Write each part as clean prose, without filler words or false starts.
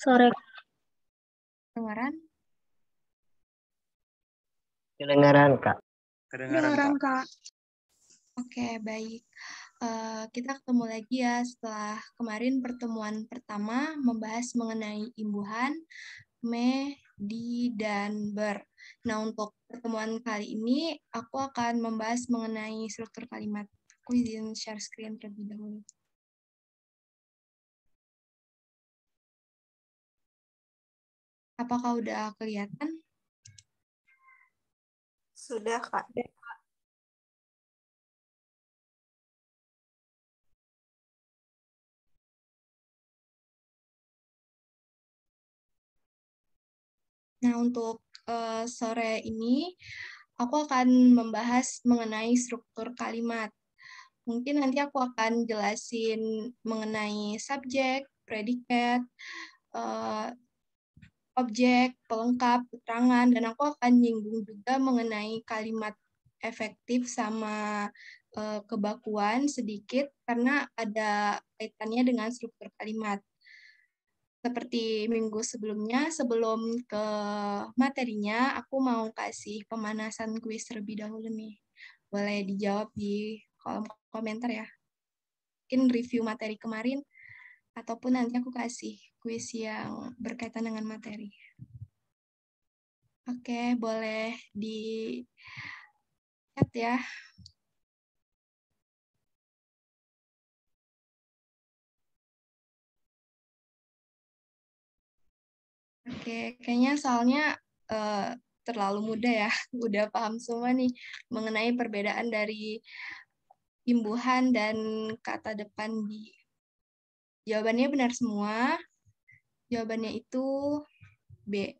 Sore. Kedengaran? Kedengaran, Kak. Kedengaran, Kak. Oke, baik. Kita ketemu lagi ya setelah kemarin pertemuan pertama membahas mengenai imbuhan, me, di, dan ber. Nah, untuk pertemuan kali ini, aku akan membahas mengenai struktur kalimat. Aku izin share screen terlebih dahulu. Apakah udah kelihatan? Sudah, Kak. Nah, untuk sore ini, aku akan membahas mengenai struktur kalimat. Mungkin nanti aku akan jelasin mengenai subjek, predikat, objek, pelengkap, keterangan, dan aku akan nyinggung juga mengenai kalimat efektif sama kebakuan sedikit karena ada kaitannya dengan struktur kalimat. Seperti minggu sebelumnya, sebelum ke materinya, aku mau kasih pemanasan kuis terlebih dahulu nih. Boleh dijawab di kolom komentar ya. Mungkin review materi kemarin, ataupun nanti aku kasih kuis yang berkaitan dengan materi. Oke, boleh di chat ya. Oke, kayaknya soalnya terlalu mudah ya. Udah paham semua nih mengenai perbedaan dari imbuhan dan kata depan di. Jawabannya benar semua. Jawabannya itu B.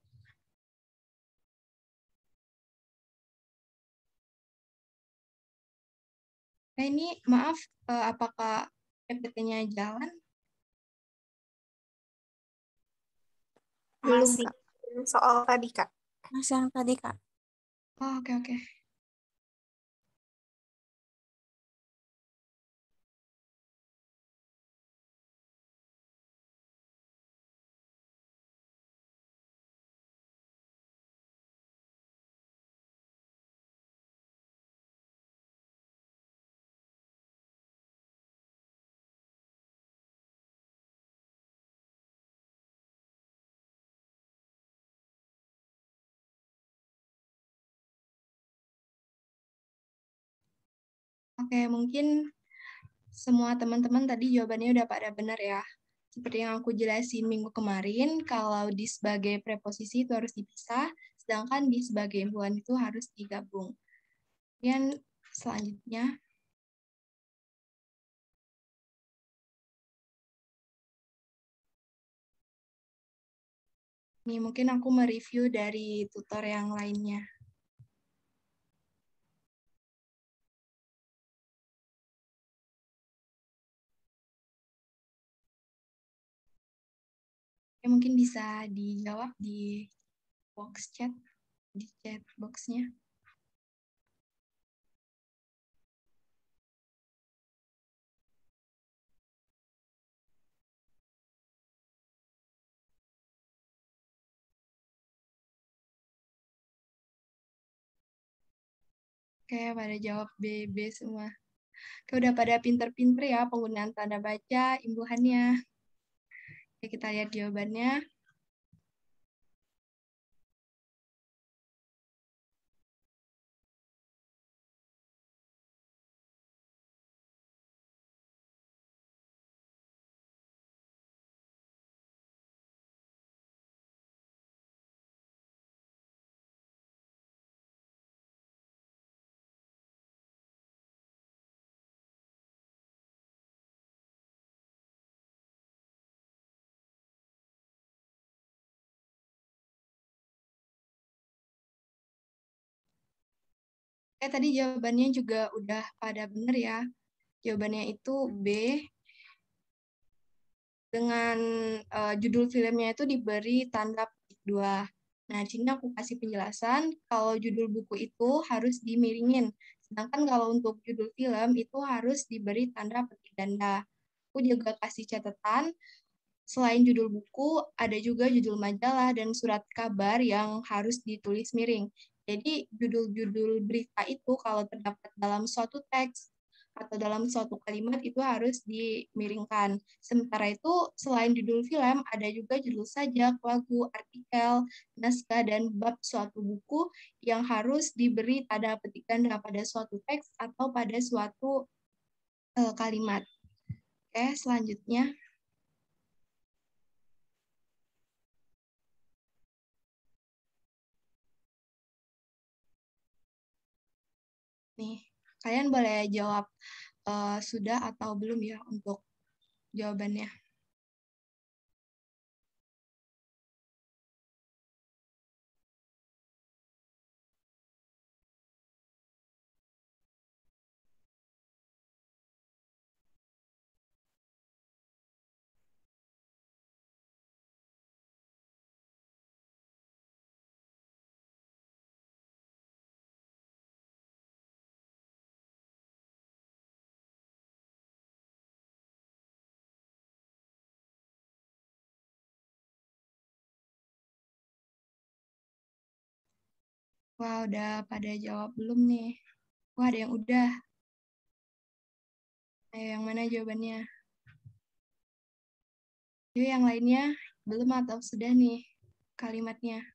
Nah, ini maaf, apakah PPT-nya jalan? Belum, Masih. Kak. Soal tadi, Kak. Masih yang tadi, Kak. Oh, oke. Oke, mungkin semua teman-teman tadi jawabannya udah pada benar ya. Seperti yang aku jelasin minggu kemarin, kalau di sebagai preposisi itu harus dipisah, sedangkan di sebagai imbuhan itu harus digabung. Kemudian selanjutnya, ini mungkin aku mereview dari tutor yang lainnya. Oke, mungkin bisa dijawab di box chat, di chat box-nya. Oke, pada jawab B semua. Oke, udah pada pinter-pinter ya penggunaan tanda baca, imbuhannya. Oke, kita lihat jawabannya. Tadi jawabannya juga udah pada benar ya. Jawabannya itu B. Dengan judul filmnya itu diberi tanda petik 2. Nah, di sini aku kasih penjelasan, kalau judul buku itu harus dimiringin. Sedangkan kalau untuk judul film itu harus diberi tanda petik ganda. Aku juga kasih catatan, Selain judul buku, ada juga judul majalah dan surat kabar yang harus ditulis miring. Jadi judul-judul berita itu kalau terdapat dalam suatu teks atau dalam suatu kalimat itu harus dimiringkan. Sementara itu, selain judul film, ada juga judul sajak, lagu, artikel, naskah, dan bab suatu buku yang harus diberi tanda petikan pada suatu teks atau pada suatu kalimat. Oke, selanjutnya. Nih, kalian boleh jawab sudah atau belum ya untuk jawabannya. Wah, udah pada jawab belum nih? Wah, ada yang udah. Ayo, yang mana jawabannya? Yuk, yang lainnya belum atau sudah nih kalimatnya?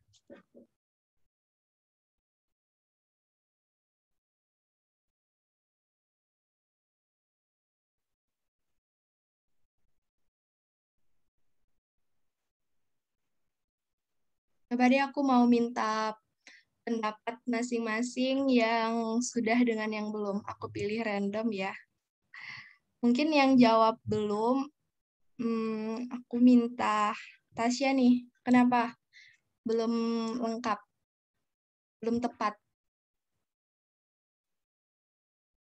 Coba deh aku mau minta pendapat masing-masing yang sudah dengan yang belum. Aku pilih random ya. Mungkin yang jawab belum, aku minta Tasya nih. Kenapa? Belum lengkap, belum tepat.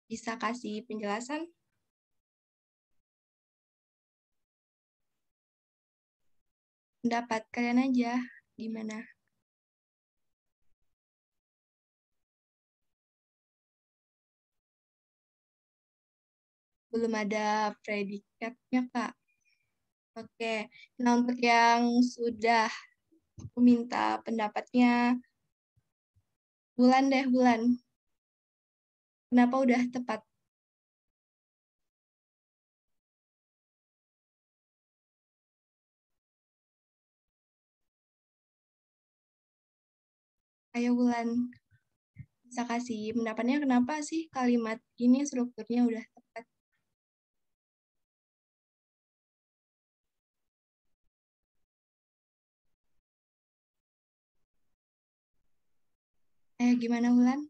Bisa kasih penjelasan? Pendapat kalian aja, gimana? Belum ada predikatnya, Kak. Oke, nah untuk yang sudah, aku minta pendapatnya Bulan deh, Bulan. Kenapa udah tepat? Ayo Bulan, bisa kasih pendapatnya kenapa sih kalimat ini strukturnya udah tepat? Gimana Bulan?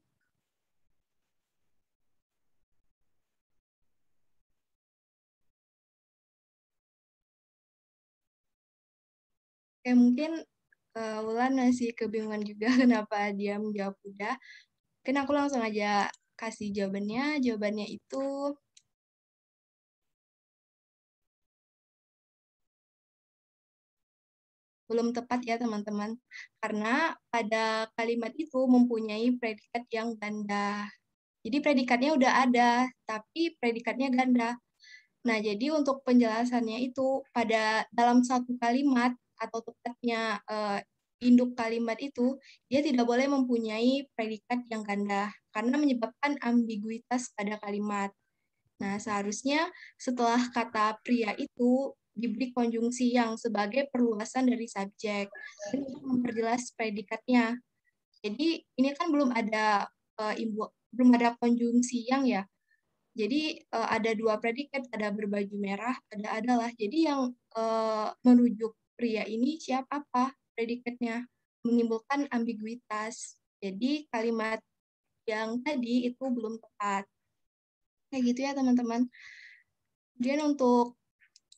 Oke, mungkin Wulan masih kebingungan juga kenapa dia menjawab udah. Mungkin aku langsung aja kasih jawabannya. Jawabannya itu belum tepat ya teman-teman. Karena pada kalimat itu mempunyai predikat yang ganda. Jadi predikatnya udah ada, tapi predikatnya ganda. Nah, jadi untuk penjelasannya itu pada dalam satu kalimat atau tepatnya induk kalimat itu, dia tidak boleh mempunyai predikat yang ganda karena menyebabkan ambiguitas pada kalimat. Nah, seharusnya setelah kata pria itu diberi konjungsi yang sebagai perluasan dari subjek untuk memperjelas predikatnya. Jadi ini kan belum ada konjungsi yang ya. Jadi ada dua predikat, ada berbaju merah, ada adalah. Jadi yang merujuk pria ini siapa apa predikatnya menimbulkan ambiguitas. Jadi kalimat yang tadi itu belum tepat. Kayak gitu ya teman-teman. Kemudian untuk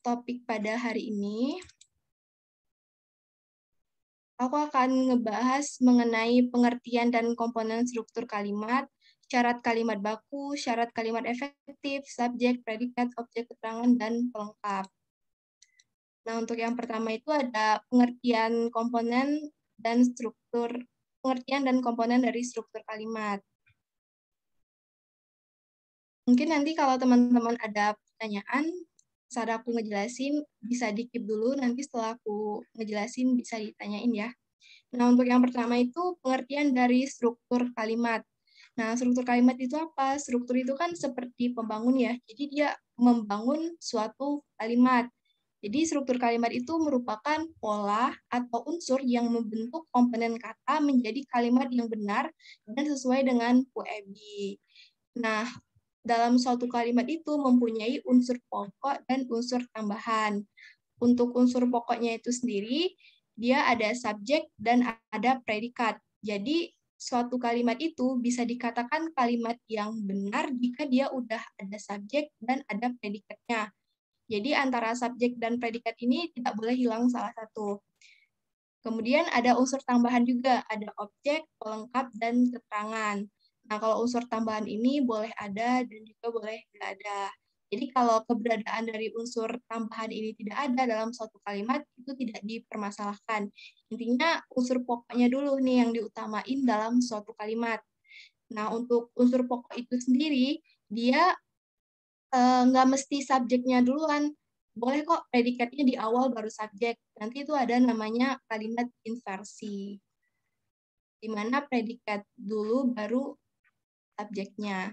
topik pada hari ini, aku akan ngebahas mengenai pengertian dan komponen struktur kalimat, syarat kalimat baku, syarat kalimat efektif, subjek, predikat, objek keterangan, dan pelengkap. Nah, untuk yang pertama itu ada pengertian dan komponen dari struktur kalimat. Mungkin nanti kalau teman-teman ada pertanyaan, saat aku ngejelasin bisa di-keep dulu, nanti setelah aku ngejelasin bisa ditanyain ya. Nah, untuk yang pertama itu pengertian dari struktur kalimat. Nah, struktur kalimat itu apa? Struktur itu kan seperti pembangun ya, jadi dia membangun suatu kalimat. Jadi struktur kalimat itu merupakan pola atau unsur yang membentuk komponen kata menjadi kalimat yang benar dan sesuai dengan PUEB. Nah, dalam suatu kalimat itu mempunyai unsur pokok dan unsur tambahan. Untuk unsur pokoknya itu sendiri, dia ada subjek dan ada predikat. Jadi, suatu kalimat itu bisa dikatakan kalimat yang benar jika dia udah ada subjek dan ada predikatnya. Jadi, antara subjek dan predikat ini tidak boleh hilang salah satu. Kemudian ada unsur tambahan juga, ada objek, pelengkap, dan keterangan. Nah, kalau unsur tambahan ini boleh ada dan juga boleh tidak ada. Jadi kalau keberadaan dari unsur tambahan ini tidak ada dalam suatu kalimat, itu tidak dipermasalahkan. Intinya unsur pokoknya dulu nih yang diutamain dalam suatu kalimat. Nah, untuk unsur pokok itu sendiri, dia nggak mesti subjeknya duluan. Boleh kok predikatnya di awal baru subjek. Nanti itu ada namanya kalimat inversi, di mana predikat dulu baru subjeknya.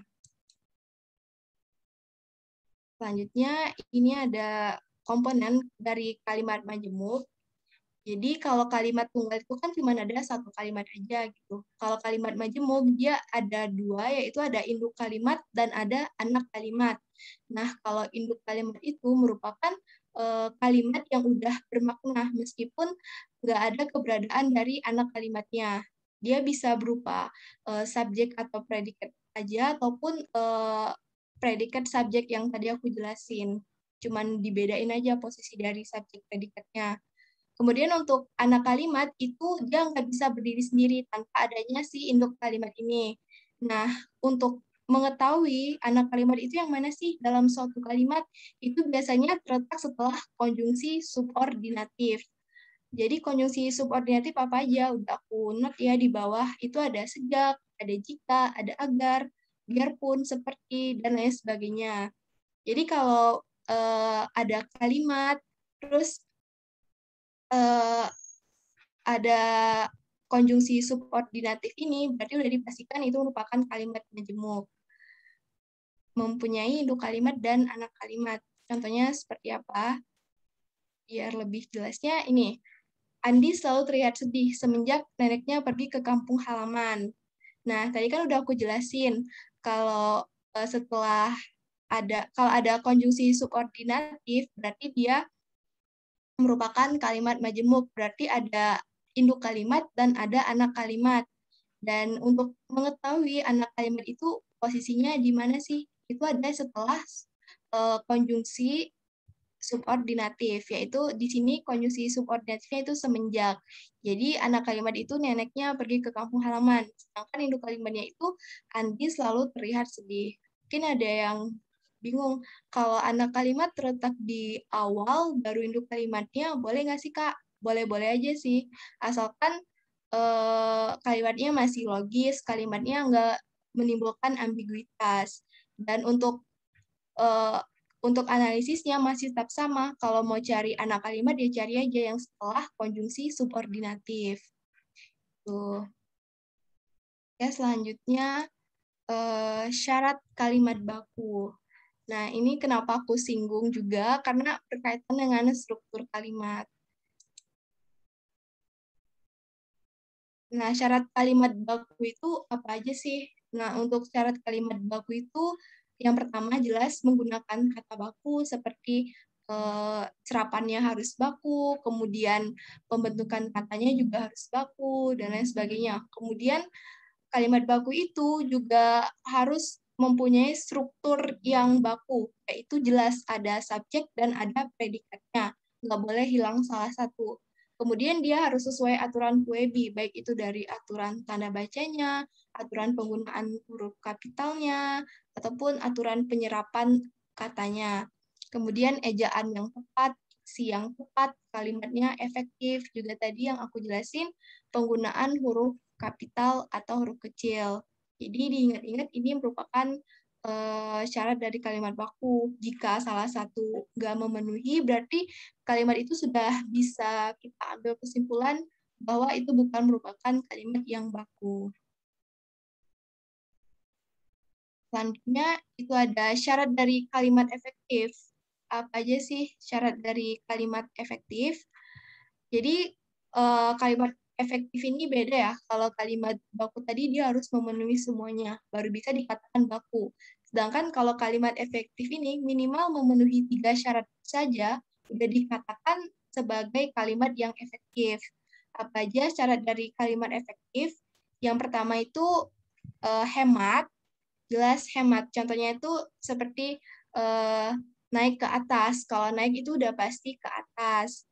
Selanjutnya, ini ada komponen dari kalimat majemuk. Jadi kalau kalimat tunggal itu kan cuma ada satu kalimat aja gitu. Kalau kalimat majemuk dia ada dua, yaitu ada induk kalimat dan ada anak kalimat. Nah, kalau induk kalimat itu merupakan kalimat yang udah bermakna meskipun nggak ada keberadaan dari anak kalimatnya. Dia bisa berupa subjek atau predikat aja ataupun predikat subjek yang tadi aku jelasin. Cuman dibedain aja posisi dari subjek predikatnya. Kemudian untuk anak kalimat itu dia nggak bisa berdiri sendiri tanpa adanya si induk kalimat ini. Nah, untuk mengetahui anak kalimat itu yang mana sih dalam suatu kalimat, itu biasanya terletak setelah konjungsi subordinatif. Jadi konjungsi subordinatif apa aja? Udah aku note ya di bawah, itu ada sejak, ada jika, ada agar, biarpun, seperti, dan lain sebagainya. Jadi kalau ada kalimat, terus ada konjungsi subordinatif ini, berarti sudah dipastikan itu merupakan kalimat majemuk. Mempunyai induk kalimat dan anak kalimat. Contohnya seperti apa? Biar lebih jelasnya, ini. Andi selalu terlihat sedih semenjak neneknya pergi ke kampung halaman. Nah, tadi kan udah aku jelasin, kalau setelah kalau ada konjungsi subordinatif, berarti dia merupakan kalimat majemuk, berarti ada induk kalimat dan ada anak kalimat. Dan untuk mengetahui anak kalimat itu posisinya di mana sih? Itu ada setelah konjungsi subordinatif, yaitu di sini konjungsi subordinatifnya itu semenjak. Jadi anak kalimat itu neneknya pergi ke kampung halaman, sedangkan induk kalimatnya itu Andi selalu terlihat sedih. Mungkin ada yang bingung, kalau anak kalimat terletak di awal, baru induk kalimatnya, boleh nggak sih, Kak? Boleh-boleh aja sih, asalkan kalimatnya masih logis, kalimatnya nggak menimbulkan ambiguitas. Dan untuk analisisnya masih tetap sama, kalau mau cari anak kalimat, ya cari aja yang setelah konjungsi subordinatif. Tuh. Ya, selanjutnya, syarat kalimat baku. Nah, ini kenapa aku singgung juga, karena berkaitan dengan struktur kalimat. Nah, syarat kalimat baku itu apa aja sih? Nah, untuk syarat kalimat baku itu, yang pertama jelas menggunakan kata baku seperti serapannya harus baku, kemudian pembentukan katanya juga harus baku, dan lain sebagainya. Kemudian kalimat baku itu juga harus mempunyai struktur yang baku, yaitu jelas ada subjek dan ada predikatnya. Nggak boleh hilang salah satu. Kemudian dia harus sesuai aturan PUEB, baik itu dari aturan tanda bacanya, aturan penggunaan huruf kapitalnya, ataupun aturan penyerapan katanya. Kemudian ejaan yang tepat, diksi yang tepat, kalimatnya efektif, juga tadi yang aku jelasin, penggunaan huruf kapital atau huruf kecil. Jadi diingat-ingat ini merupakan syarat dari kalimat baku. Jika salah satu nggak memenuhi, berarti kalimat itu sudah bisa kita ambil kesimpulan bahwa itu bukan merupakan kalimat yang baku. Selanjutnya, itu ada syarat dari kalimat efektif. Apa aja sih syarat dari kalimat efektif? Jadi, kalimat efektif ini beda ya. Kalau kalimat baku tadi dia harus memenuhi semuanya, baru bisa dikatakan baku. Sedangkan kalau kalimat efektif ini minimal memenuhi 3 syarat saja, sudah dikatakan sebagai kalimat yang efektif. Apa aja syarat dari kalimat efektif? Yang pertama itu hemat, jelas hemat. Contohnya itu seperti naik ke atas. Kalau naik itu udah pasti ke atas.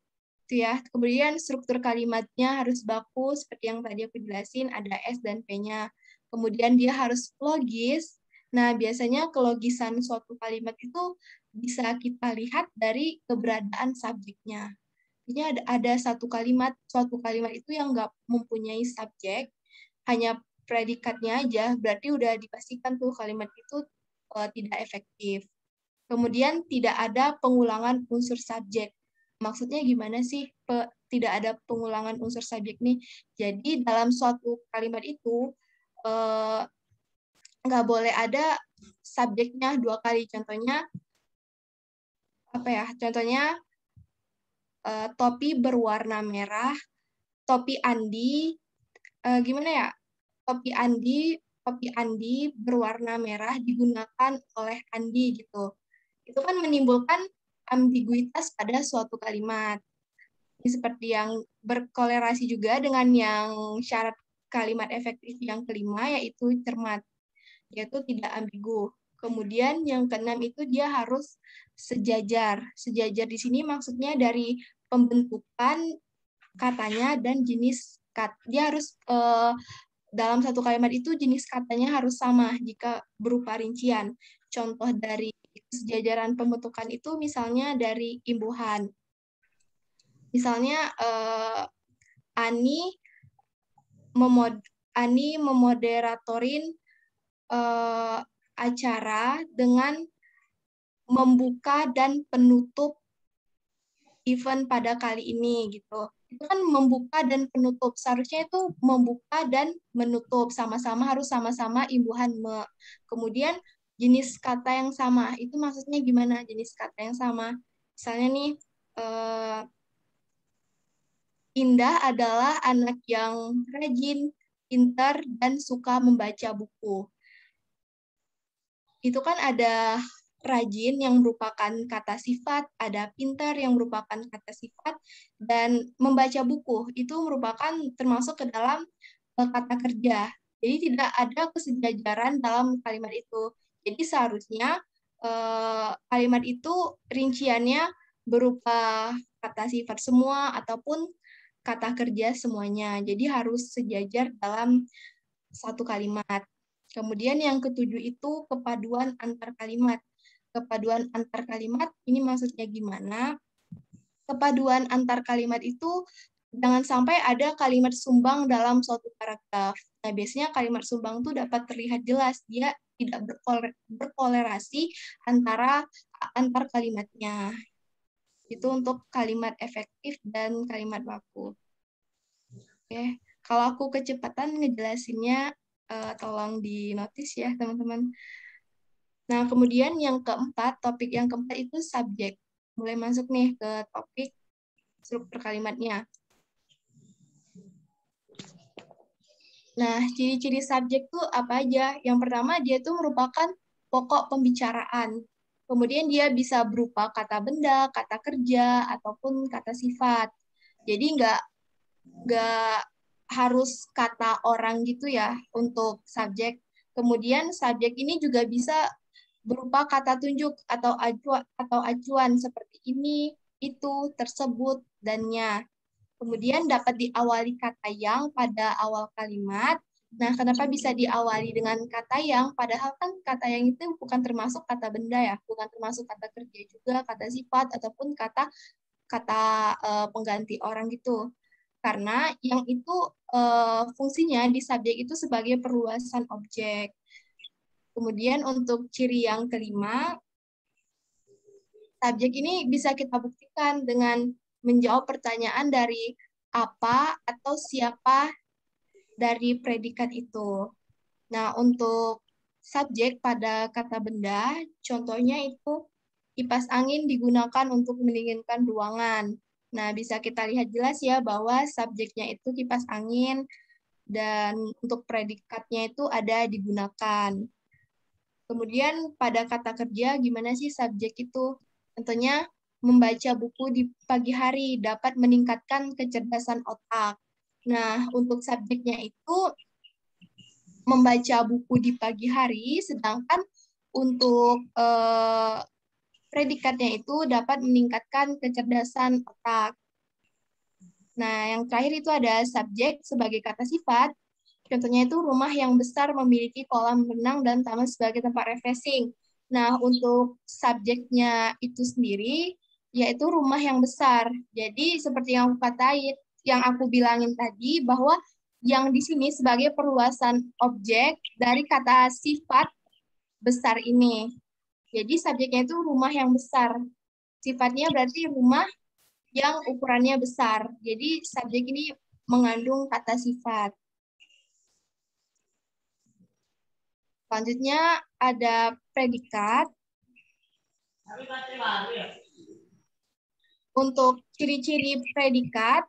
Ya. Kemudian struktur kalimatnya harus baku, seperti yang tadi aku jelasin, ada S dan P-nya. Kemudian dia harus logis. Nah, biasanya kelogisan suatu kalimat itu bisa kita lihat dari keberadaan subjeknya. Ini ada suatu kalimat itu yang nggak mempunyai subjek, hanya predikatnya aja, berarti udah dipastikan tuh kalimat itu tidak efektif. Kemudian tidak ada pengulangan unsur subjek. Maksudnya gimana sih tidak ada pengulangan unsur subjek nih? Jadi dalam suatu kalimat itu nggak boleh ada subjeknya 2 kali. Contohnya apa ya? Contohnya topi berwarna merah, topi Andi, gimana ya? Topi Andi berwarna merah digunakan oleh Andi gitu. Itu kan menimbulkan ambiguitas pada suatu kalimat. Ini seperti yang berkolerasi juga dengan yang syarat kalimat efektif yang kelima, yaitu cermat, yaitu tidak ambigu. Kemudian yang keenam itu dia harus sejajar. Sejajar di sini maksudnya dari pembentukan katanya dan jenis kata. Dia harus dalam satu kalimat itu jenis katanya harus sama jika berupa rincian. Contoh dari sejajaran pembentukan itu misalnya dari imbuhan. Misalnya Ani memoderatorin acara dengan membuka dan penutup event pada kali ini gitu. Itu kan membuka dan penutup. Seharusnya itu membuka dan menutup sama-sama harus sama-sama imbuhan me. Kemudian jenis kata yang sama. Itu maksudnya gimana jenis kata yang sama? Misalnya nih Indah adalah anak yang rajin, pintar, dan suka membaca buku. Itu kan ada rajin yang merupakan kata sifat, ada pintar yang merupakan kata sifat, dan membaca buku itu merupakan termasuk ke dalam kata kerja. Jadi tidak ada kesejajaran dalam kalimat itu. Jadi seharusnya kalimat itu rinciannya berupa kata sifat semua ataupun kata kerja semuanya. Jadi harus sejajar dalam satu kalimat. Kemudian yang ketujuh itu kepaduan antar kalimat. Kepaduan antar kalimat ini maksudnya gimana? Kepaduan antar kalimat itu jangan sampai ada kalimat sumbang dalam suatu paragraf. Nah, biasanya kalimat sumbang itu dapat terlihat jelas, dia tidak berkolerasi antar kalimatnya. Itu untuk kalimat efektif dan kalimat baku. Oke, kalau aku kecepatan ngejelasinnya, tolong di notice ya, teman-teman. Nah, kemudian yang keempat, topik yang keempat itu subjek. Mulai masuk nih ke topik struktur kalimatnya. Nah, ciri-ciri subjek itu apa aja? Yang pertama, dia itu merupakan pokok pembicaraan. Kemudian dia bisa berupa kata benda, kata kerja, ataupun kata sifat. Jadi nggak harus kata orang gitu ya untuk subjek. Kemudian subjek ini juga bisa berupa kata tunjuk atau acuan seperti ini, itu, tersebut, dannya. Kemudian dapat diawali kata yang pada awal kalimat. Nah, kenapa bisa diawali dengan kata yang? Padahal kan kata yang itu bukan termasuk kata benda ya, bukan termasuk kata kerja juga, kata sifat ataupun kata pengganti orang gitu. Karena yang itu fungsinya di subjek itu sebagai perluasan objek. Kemudian untuk ciri yang kelima, subjek ini bisa kita buktikan dengan menjawab pertanyaan dari apa atau siapa dari predikat itu. Nah, untuk subjek pada kata benda, contohnya itu kipas angin digunakan untuk mendinginkan ruangan. Nah, bisa kita lihat jelas ya bahwa subjeknya itu kipas angin dan untuk predikatnya itu ada digunakan. Kemudian pada kata kerja, gimana sih subjek itu? Tentunya membaca buku di pagi hari dapat meningkatkan kecerdasan otak. Nah, untuk subjeknya itu membaca buku di pagi hari, sedangkan untuk predikatnya itu dapat meningkatkan kecerdasan otak. Nah, yang terakhir itu ada subjek sebagai kata sifat. Contohnya itu rumah yang besar memiliki kolam renang dan taman sebagai tempat refreshing. Nah, untuk subjeknya itu sendiri, yaitu rumah yang besar. Jadi, seperti yang aku bilangin tadi, bahwa yang di sini sebagai perluasan objek dari kata sifat besar ini. Jadi, subjeknya itu rumah yang besar. Sifatnya berarti rumah yang ukurannya besar. Jadi, subjek ini mengandung kata sifat. Selanjutnya ada predikat. Untuk ciri-ciri predikat,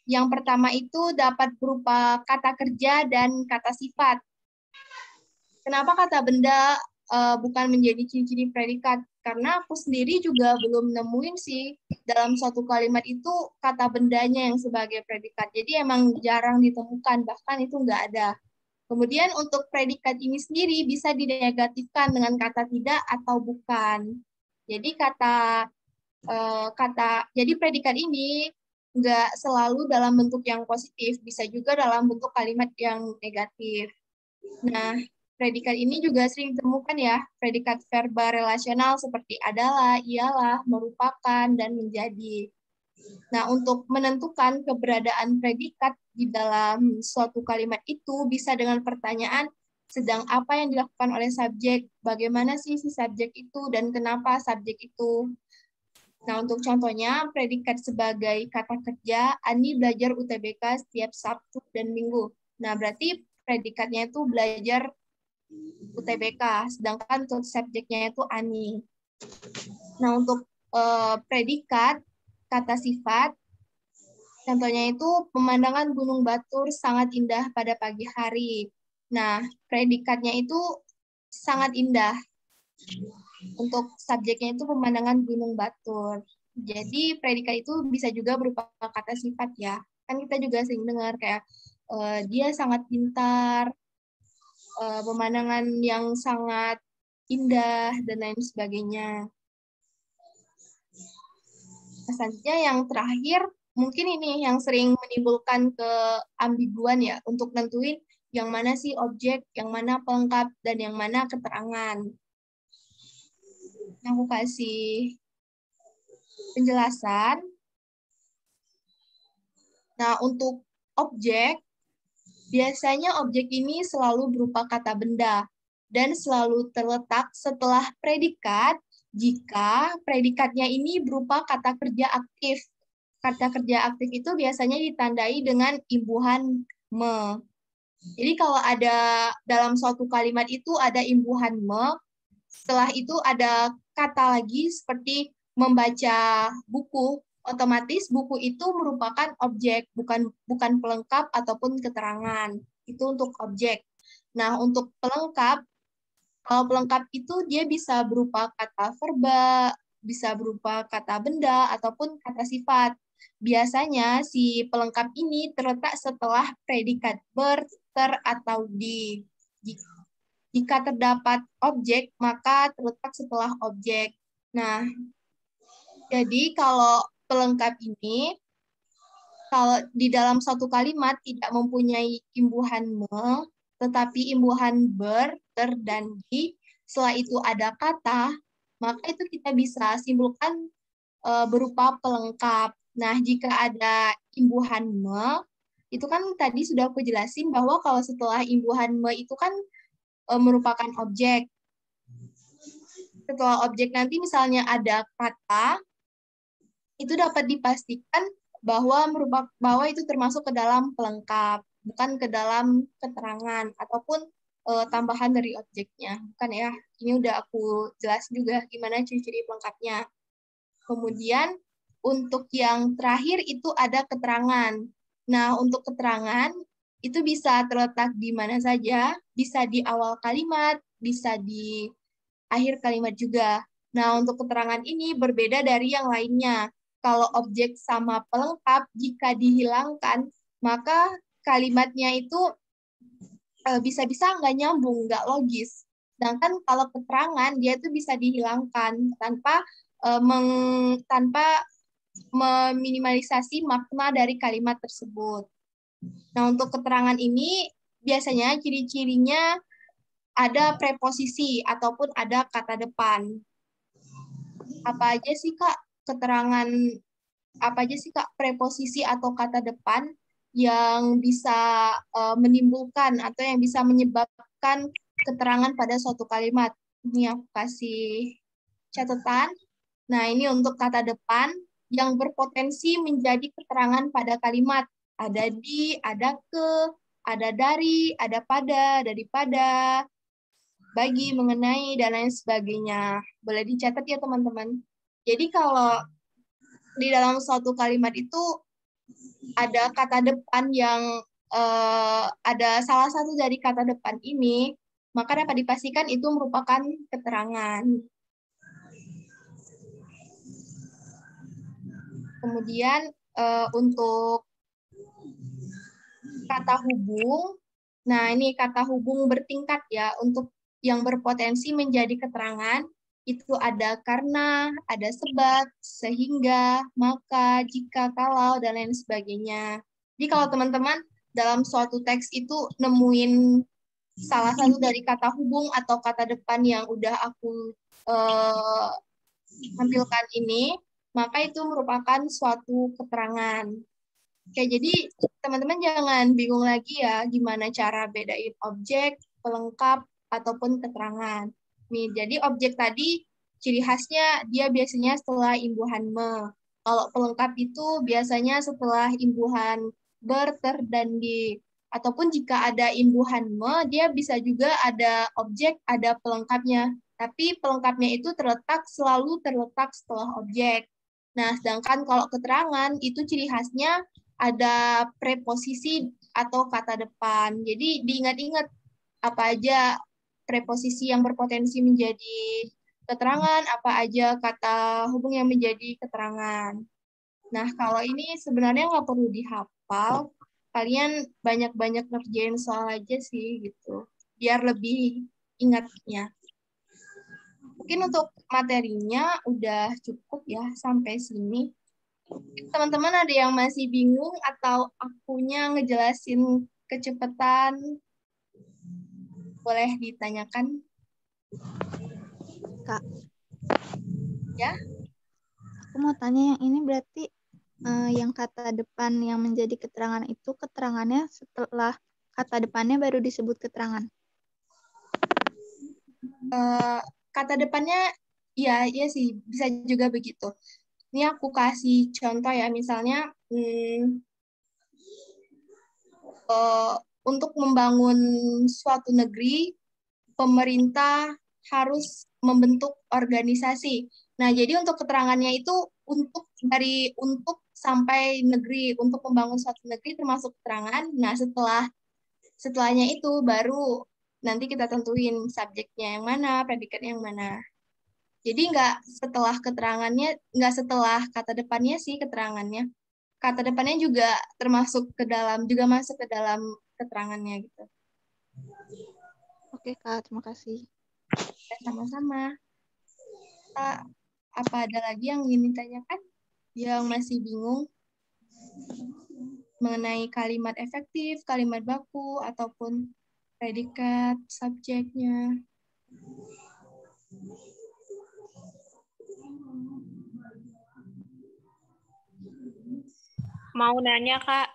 yang pertama itu dapat berupa kata kerja dan kata sifat. Kenapa kata benda bukan menjadi ciri-ciri predikat? Karena aku sendiri juga belum nemuin sih dalam suatu kalimat itu kata bendanya yang sebagai predikat. Jadi emang jarang ditemukan, bahkan itu nggak ada. Kemudian untuk predikat ini sendiri bisa dinegatifkan dengan kata tidak atau bukan. Jadi jadi predikat ini nggak selalu dalam bentuk yang positif, bisa juga dalam bentuk kalimat yang negatif. Nah, predikat ini juga sering ditemukan ya, predikat verbal relasional seperti adalah, ialah, merupakan, dan menjadi. Nah, untuk menentukan keberadaan predikat di dalam suatu kalimat itu bisa dengan pertanyaan sedang apa yang dilakukan oleh subjek, bagaimana sih si subjek itu, dan kenapa subjek itu. Nah, untuk contohnya, predikat sebagai kata kerja, Ani belajar UTBK setiap Sabtu dan Minggu. Nah, berarti predikatnya itu belajar UTBK, sedangkan untuk subjeknya itu Ani. Nah, untuk predikat kata sifat, contohnya itu pemandangan Gunung Batur sangat indah pada pagi hari. Nah, predikatnya itu sangat indah. Untuk subjeknya itu pemandangan Gunung Batur. Jadi predikat itu bisa juga berupa kata sifat ya. Kan kita juga sering dengar kayak dia sangat pintar, pemandangan yang sangat indah, dan lain sebagainya. Selanjutnya yang terakhir, mungkin ini yang sering menimbulkan keambiguan ya, untuk nentuin yang mana sih objek, yang mana pelengkap, dan yang mana keterangan. Aku kasih penjelasan. Nah, untuk objek, biasanya objek ini selalu berupa kata benda dan selalu terletak setelah predikat jika predikatnya ini berupa kata kerja aktif. Kata kerja aktif itu biasanya ditandai dengan imbuhan me. Jadi kalau ada dalam suatu kalimat itu ada imbuhan me, setelah itu ada kata lagi seperti membaca buku, otomatis buku itu merupakan objek, bukan pelengkap ataupun keterangan. Itu untuk objek. Nah, untuk pelengkap, kalau pelengkap itu dia bisa berupa kata verba, bisa berupa kata benda, ataupun kata sifat. Biasanya si pelengkap ini terletak setelah predikat ber, ter, atau di. Jika terdapat objek, maka terletak setelah objek. Nah, jadi kalau pelengkap ini, kalau di dalam satu kalimat tidak mempunyai imbuhan me, tetapi imbuhan ber, ter, dan di, setelah itu ada kata, maka itu kita bisa simpulkan berupa pelengkap. Nah, jika ada imbuhan me, itu kan tadi sudah aku jelasin bahwa kalau setelah imbuhan me itu kan merupakan objek. Setelah objek nanti misalnya ada kata, itu dapat dipastikan bahwa itu termasuk ke dalam pelengkap, bukan ke dalam keterangan ataupun tambahan dari objeknya. Bukan ya, ini udah aku jelas juga gimana ciri-ciri pelengkapnya. Kemudian untuk yang terakhir itu ada keterangan. Nah, untuk keterangan itu bisa terletak di mana saja, bisa di awal kalimat, bisa di akhir kalimat juga. Nah, untuk keterangan ini berbeda dari yang lainnya. Kalau objek sama pelengkap, jika dihilangkan, maka kalimatnya itu bisa-bisa nggak nyambung, nggak logis. Sedangkan kalau keterangan, dia itu bisa dihilangkan tanpa meminimalisasi makna dari kalimat tersebut. Nah, untuk keterangan ini, biasanya ciri-cirinya ada preposisi ataupun ada kata depan. Apa aja sih, Kak, apa aja sih, Kak, preposisi atau kata depan yang bisa menimbulkan atau yang bisa menyebabkan keterangan pada suatu kalimat? Ini aku kasih catatan. Nah, ini untuk kata depan yang berpotensi menjadi keterangan pada kalimat. Ada di, ada ke, ada dari, ada pada, daripada, bagi, mengenai, dan lain sebagainya. Boleh dicatat ya, teman-teman. Jadi kalau di dalam suatu kalimat itu ada kata depan yang ada salah satu dari kata depan ini, maka dapat dipastikan itu merupakan keterangan. Kemudian untuk kata hubung, nah ini kata hubung bertingkat ya, untuk yang berpotensi menjadi keterangan, itu ada karena, ada sebab, sehingga, maka, jika, kalau, dan lain sebagainya. Jadi kalau teman-teman dalam suatu teks itu nemuin salah satu dari kata hubung atau kata depan yang udah aku tampilkan ini, maka itu merupakan suatu keterangan. Oke, jadi teman-teman jangan bingung lagi ya gimana cara bedain objek, pelengkap, ataupun keterangan. Nih, jadi objek tadi ciri khasnya dia biasanya setelah imbuhan me. Kalau pelengkap itu biasanya setelah imbuhan ber, ter, dan di. Ataupun jika ada imbuhan me, dia bisa juga ada objek, ada pelengkapnya. Tapi pelengkapnya itu selalu terletak setelah objek. Nah, sedangkan kalau keterangan itu ciri khasnya ada preposisi atau kata depan. Jadi diingat-ingat apa aja preposisi yang berpotensi menjadi keterangan, apa aja kata hubung yang menjadi keterangan. Nah, kalau ini sebenarnya nggak perlu dihafal, kalian banyak-banyak ngerjain soal aja sih gitu, biar lebih ingatnya. Mungkin untuk materinya udah cukup ya sampai sini. Teman-teman ada yang masih bingung atau akunya ngejelasin kecepatan? Boleh ditanyakan? Kak. Ya? Aku mau tanya yang ini berarti yang kata depan yang menjadi keterangan itu keterangannya setelah kata depannya baru disebut keterangan. Kata depannya ya sih bisa juga begitu. Ini aku kasih contoh ya, misalnya untuk membangun suatu negeri, pemerintah harus membentuk organisasi. Nah, jadi untuk keterangannya itu untuk sampai negeri, untuk membangun suatu negeri termasuk keterangan. Nah, setelahnya itu baru nanti kita tentuin subjeknya yang mana, predikatnya yang mana. Jadi nggak setelah kata depannya sih keterangannya. Kata depannya juga masuk ke dalam keterangannya gitu. Oke, Kak, terima kasih. Sama-sama. Apa ada lagi yang ingin ditanyakan? Yang masih bingung mengenai kalimat efektif, kalimat baku, ataupun predikat, subjeknya? Mau nanya, Kak?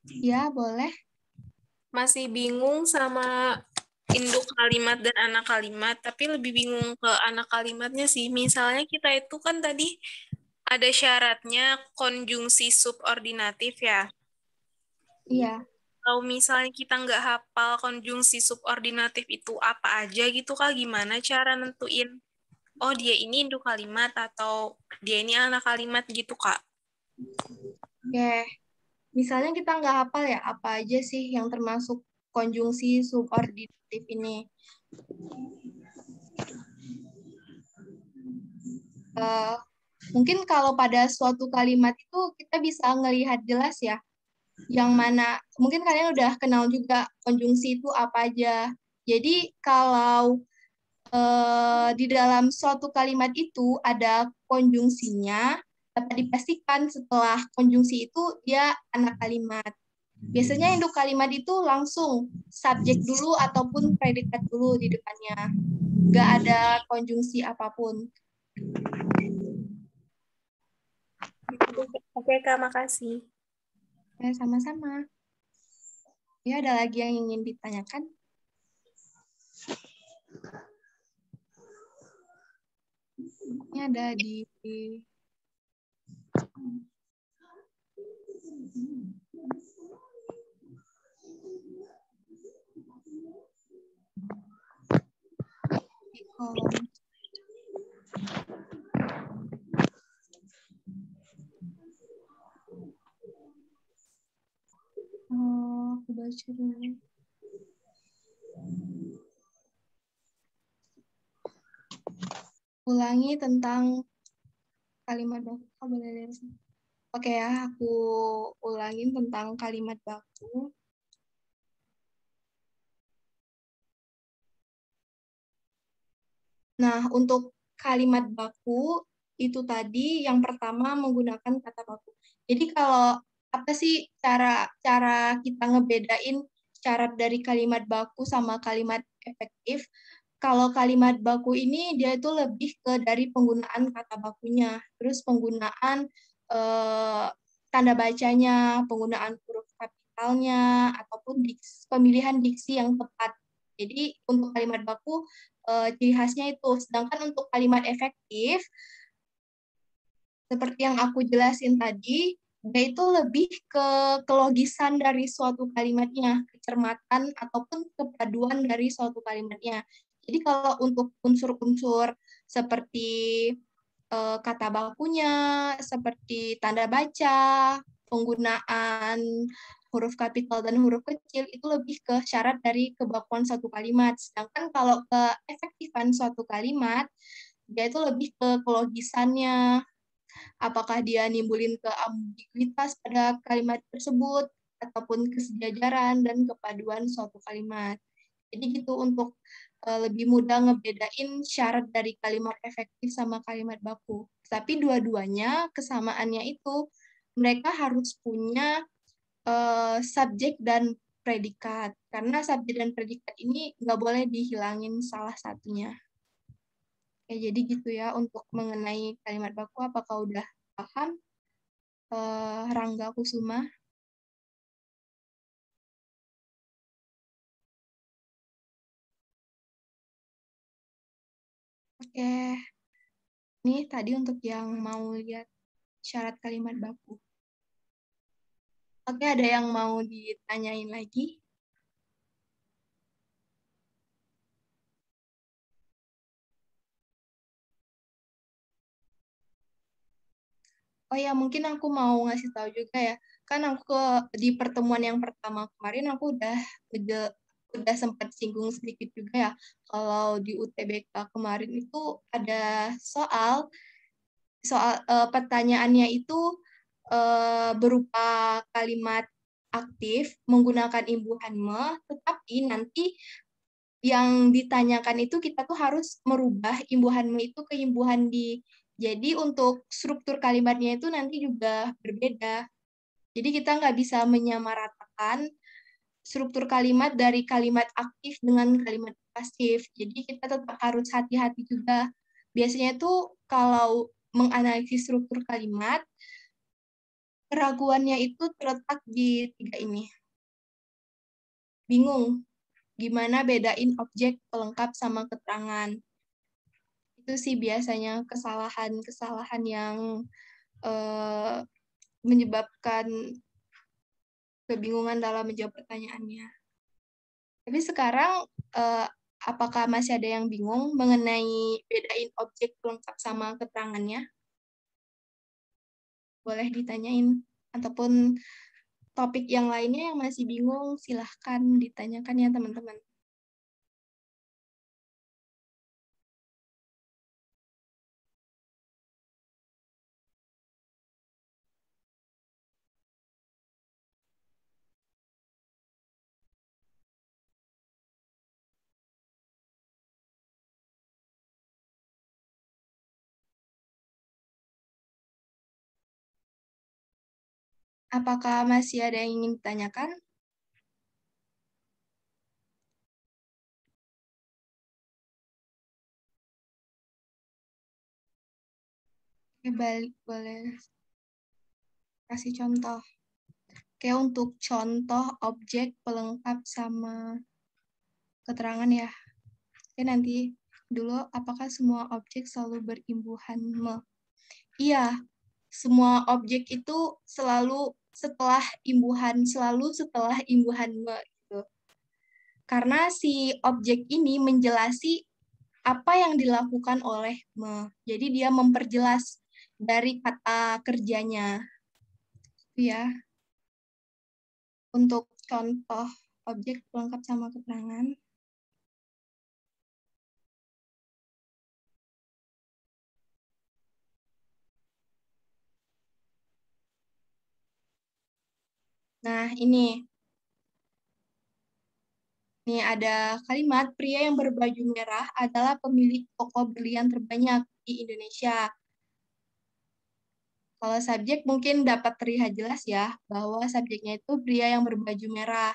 Ya, boleh. Masih bingung sama induk kalimat dan anak kalimat, tapi lebih bingung ke anak kalimatnya sih. Misalnya kita itu kan tadi ada syaratnya konjungsi subordinatif ya. Iya. Kalau misalnya kita nggak hafal konjungsi subordinatif itu apa aja gitu Kak, gimana cara nentuin, oh dia ini induk kalimat atau dia ini anak kalimat gitu Kak? Oke. Misalnya kita nggak hafal ya, apa aja sih yang termasuk konjungsi subordinatif ini. Mungkin kalau pada suatu kalimat itu kita bisa ngelihat jelas ya, yang mana mungkin kalian udah kenal juga konjungsi itu apa aja. Jadi kalau di dalam suatu kalimat itu ada konjungsinya, dapat dipastikan setelah konjungsi itu dia anak kalimat. Biasanya induk kalimat itu langsung subjek dulu ataupun predikat dulu di depannya. Nggak ada konjungsi apapun. Oke Kak, makasih. Ya, sama-sama. Ya, ada lagi yang ingin ditanyakan? Ini ada di kolom. Aku baca dulu. Ulangi tentang kalimat baku. Oke ya, aku ulangin tentang kalimat baku. Nah, untuk kalimat baku itu tadi yang pertama menggunakan kata baku. Jadi kalau apa sih cara kita ngebedain syarat dari kalimat baku sama kalimat efektif? Kalau kalimat baku ini dia itu lebih ke dari penggunaan kata bakunya, terus penggunaan tanda bacanya, penggunaan huruf kapitalnya, ataupun pemilihan diksi yang tepat. Jadi untuk kalimat baku ciri khasnya itu. Sedangkan untuk kalimat efektif, seperti yang aku jelasin tadi, dia itu lebih ke kelogisan dari suatu kalimatnya, kecermatan ataupun kepaduan dari suatu kalimatnya. Jadi kalau untuk unsur-unsur seperti kata bakunya, seperti tanda baca, penggunaan huruf kapital dan huruf kecil, itu lebih ke syarat dari kebakuan suatu kalimat. Sedangkan kalau keefektifan suatu kalimat, dia itu lebih ke kelogisannya, apakah dia nimbulin keambiguitas pada kalimat tersebut, ataupun kesejajaran dan kepaduan suatu kalimat. Jadi gitu untuk lebih mudah ngebedain syarat dari kalimat efektif sama kalimat baku. Tapi dua-duanya kesamaannya itu mereka harus punya subjek dan predikat. Karena subjek dan predikat ini nggak boleh dihilangin salah satunya. Oke, jadi gitu ya untuk mengenai kalimat baku. Apakah udah paham, Rangga Kusuma? Oke, ini tadi untuk yang mau lihat syarat kalimat baku. Oke, ada yang mau ditanyain lagi? Oh ya, mungkin aku mau ngasih tahu juga ya. Kan aku di pertemuan yang pertama kemarin aku udah sempat singgung sedikit juga ya. Kalau di UTBK kemarin itu ada soal pertanyaannya itu berupa kalimat aktif menggunakan imbuhan me, tetapi nanti yang ditanyakan itu kita tuh harus merubah imbuhan me itu ke imbuhan di. Jadi untuk struktur kalimatnya itu nanti juga berbeda. Jadi kita nggak bisa menyamaratakan struktur kalimat dari kalimat aktif dengan kalimat pasif. Jadi kita tetap harus hati-hati juga. Biasanya tuh kalau menganalisis struktur kalimat, keraguannya itu terletak di tiga ini. Bingung gimana bedain objek pelengkap sama keterangan. Itu sih biasanya kesalahan-kesalahan yang menyebabkan kebingungan dalam menjawab pertanyaannya. Tapi sekarang, apakah masih ada yang bingung mengenai bedain objek pelengkap sama keterangannya? Boleh ditanyain. Ataupun topik yang lainnya yang masih bingung, silahkan ditanyakan ya teman-teman. Apakah masih ada yang ingin ditanyakan? Oke, boleh kasih contoh. Oke, untuk contoh objek pelengkap sama keterangan ya. Oke, nanti dulu apakah semua objek selalu berimbuhan me? Iya, semua objek itu selalu setelah imbuhan me gitu. Karena si objek ini menjelasi apa yang dilakukan oleh me. Jadi dia memperjelas dari kata kerjanya. Ya. Untuk contoh objek pelengkap sama keterangan. Nah, ini ada kalimat, pria yang berbaju merah adalah pemilik toko berlian terbanyak di Indonesia. Kalau subjek mungkin dapat terlihat jelas ya, bahwa subjeknya itu pria yang berbaju merah.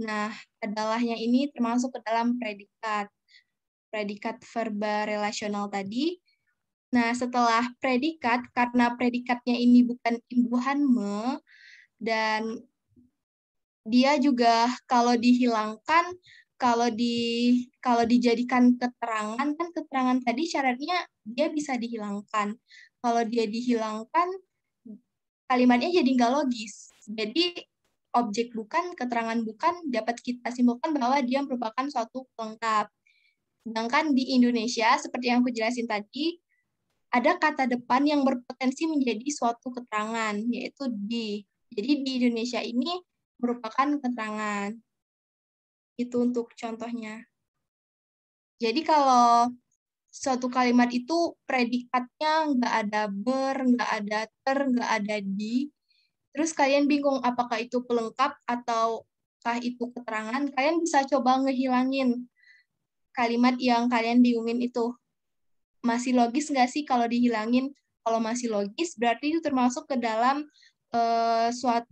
Nah, adalahnya ini termasuk ke dalam predikat. Predikat verba relasional tadi. Nah, setelah predikat, karena predikatnya ini bukan imbuhan me, dan dia juga kalau dihilangkan, kalau dijadikan keterangan, kan keterangan tadi syaratnya dia bisa dihilangkan. Kalau dia dihilangkan, kalimatnya jadi nggak logis. Jadi objek bukan, keterangan bukan, dapat kita simpulkan bahwa dia merupakan suatu pelengkap. Sedangkan di Indonesia, seperti yang aku jelasin tadi, ada kata depan yang berpotensi menjadi suatu keterangan, yaitu di. Jadi di Indonesia ini merupakan keterangan. Itu untuk contohnya. Jadi kalau suatu kalimat itu predikatnya nggak ada ber, nggak ada ter, nggak ada di, terus kalian bingung apakah itu pelengkap ataukah itu keterangan, kalian bisa coba ngehilangin kalimat yang kalian bingungin itu. Masih logis nggak sih kalau dihilangin? Kalau masih logis, berarti itu termasuk ke dalam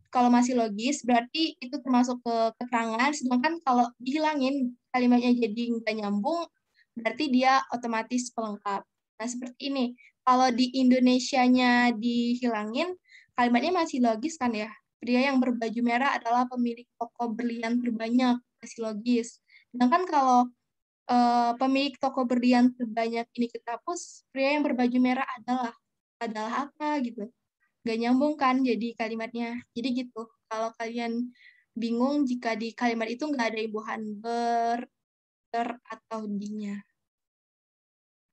kalau masih logis, berarti itu termasuk ke keterangan, sedangkan kalau dihilangin, kalimatnya jadi nggak nyambung, berarti dia otomatis pelengkap. Nah, seperti ini. Kalau di Indonesianya dihilangin, kalimatnya masih logis kan ya? Pria yang berbaju merah adalah pemilik toko berlian terbanyak, masih logis. Sedangkan kalau pemilik toko berlian terbanyak ini kita hapus, pria yang berbaju merah adalah apa gitu. Gak nyambung kan jadi kalimatnya. Jadi gitu, kalau kalian bingung jika di kalimat itu nggak ada imbuhan ber, ter, atau dinya.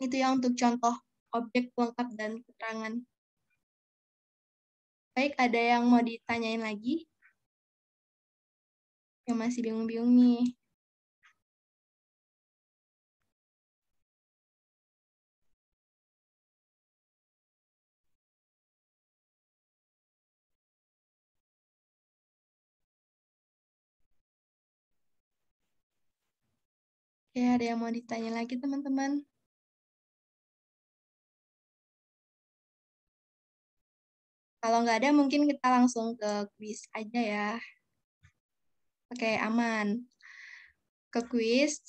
Itu yang untuk contoh objek pelengkap dan keterangan. Baik, ada yang mau ditanyain lagi? Yang masih bingung-bingung nih. Oke, ada yang mau ditanya lagi teman-teman? Kalau nggak ada, mungkin kita langsung ke kuis aja ya. Oke, aman. Ke kuis,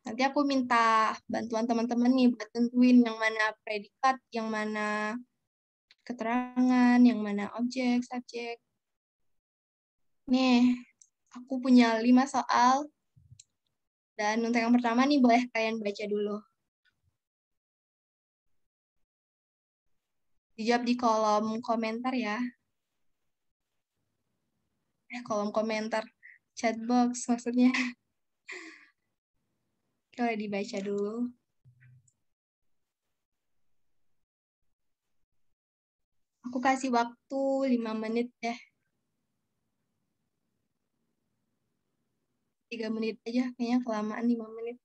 nanti aku minta bantuan teman-teman nih buat tentuin yang mana predikat, yang mana keterangan, yang mana objek, subjek. Nih, aku punya 5 soal. Dan untuk yang pertama nih boleh kalian baca dulu. Dijawab di kolom komentar ya. Kolom komentar. Chatbox maksudnya. Boleh dibaca dulu. Aku kasih waktu 5 menit deh. 3 menit aja, kayaknya kelamaan 5 menit.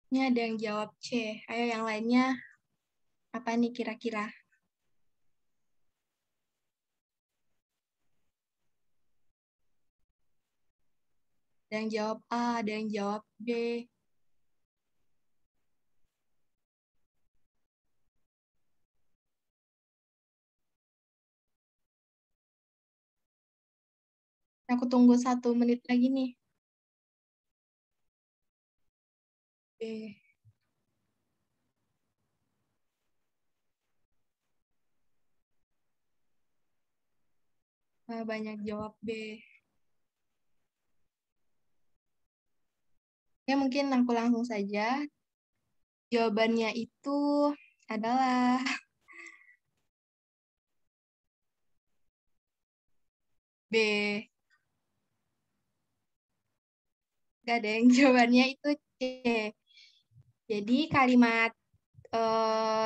Ini ada yang jawab C. Ayo yang lainnya, apa nih kira-kira? Ada yang jawab A, ada yang jawab B. Aku tunggu 1 menit lagi nih. B. Banyak jawab B. Ya, mungkin aku langsung saja. Jawabannya itu adalah B. Gak ada yang jawabannya itu C. Jadi kalimat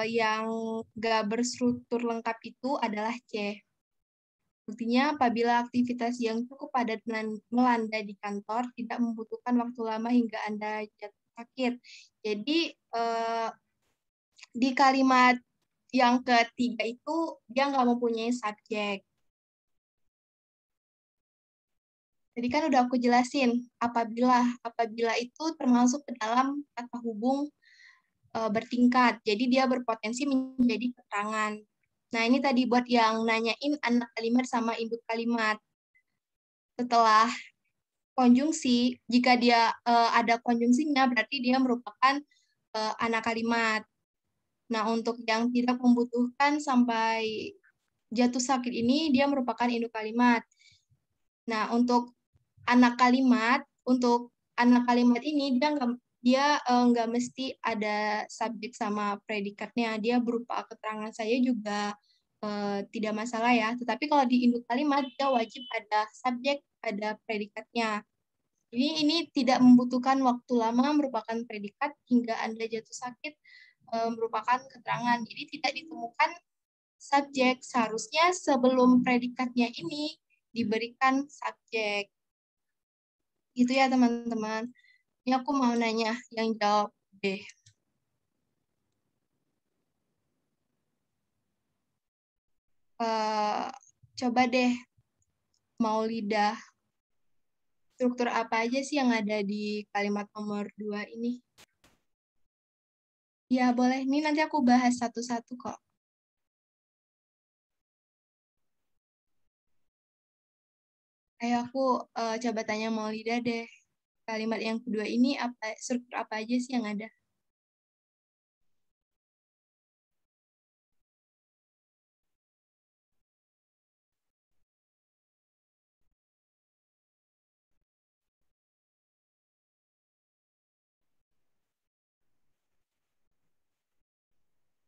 yang gak berstruktur lengkap itu adalah C. Buktinya apabila aktivitas yang cukup padat melanda di kantor tidak membutuhkan waktu lama hingga Anda jatuh sakit. Jadi di kalimat yang ketiga itu dia nggak mempunyai subjek. Jadi kan udah aku jelasin, apabila itu termasuk ke dalam kata hubung bertingkat. Jadi dia berpotensi menjadi keterangan. Nah, ini tadi buat yang nanyain anak kalimat sama induk kalimat. Setelah konjungsi, jika dia ada konjungsinya, berarti dia merupakan anak kalimat. Nah, untuk yang tidak membutuhkan sampai jatuh sakit ini, dia merupakan induk kalimat. Nah, untuk anak kalimat ini dia nggak mesti ada subjek sama predikatnya. Dia berupa keterangan saya juga tidak masalah ya. Tetapi kalau di induk kalimat dia wajib ada subjek, ada predikatnya. Jadi ini tidak membutuhkan waktu lama, merupakan predikat hingga Anda jatuh sakit merupakan keterangan. Jadi tidak ditemukan subjek. Seharusnya sebelum predikatnya ini diberikan subjek. Gitu ya teman-teman. Ini aku mau nanya yang jawab B. Coba deh, Maulidah. Struktur apa aja sih yang ada di kalimat nomor 2 ini? Ya, boleh. Ini nanti aku bahas satu-satu kok. Ayo aku coba tanya Maulidah deh. Kalimat yang kedua ini struktur apa aja sih yang ada?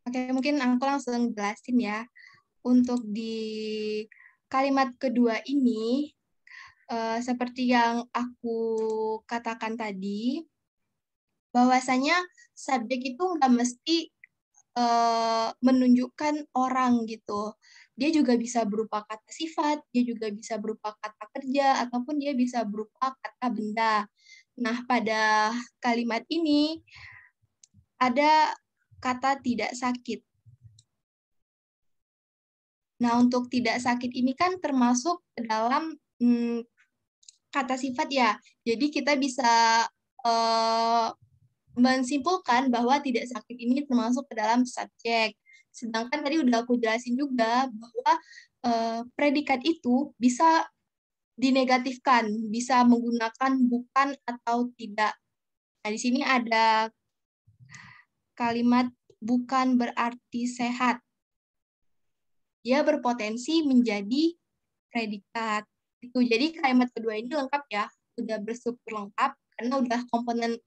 Oke, mungkin aku langsung jelasin ya. Untuk di kalimat kedua ini, seperti yang aku katakan tadi, bahwasanya subjek itu nggak mesti menunjukkan orang gitu. Dia juga bisa berupa kata sifat, dia juga bisa berupa kata kerja, ataupun dia bisa berupa kata benda. Nah, pada kalimat ini ada kata tidak sakit. Nah, untuk tidak sakit ini kan termasuk ke dalam kata sifat ya. Jadi kita bisa mensimpulkan bahwa tidak sakit ini termasuk ke dalam subjek. Sedangkan tadi udah aku jelasin juga bahwa predikat itu bisa dinegatifkan, bisa menggunakan bukan atau tidak. Nah, di sini ada kalimat bukan berarti sehat. Dia berpotensi menjadi predikat. Itu. Jadi kalimat kedua ini lengkap ya, udah berstruktur lengkap karena udah komponen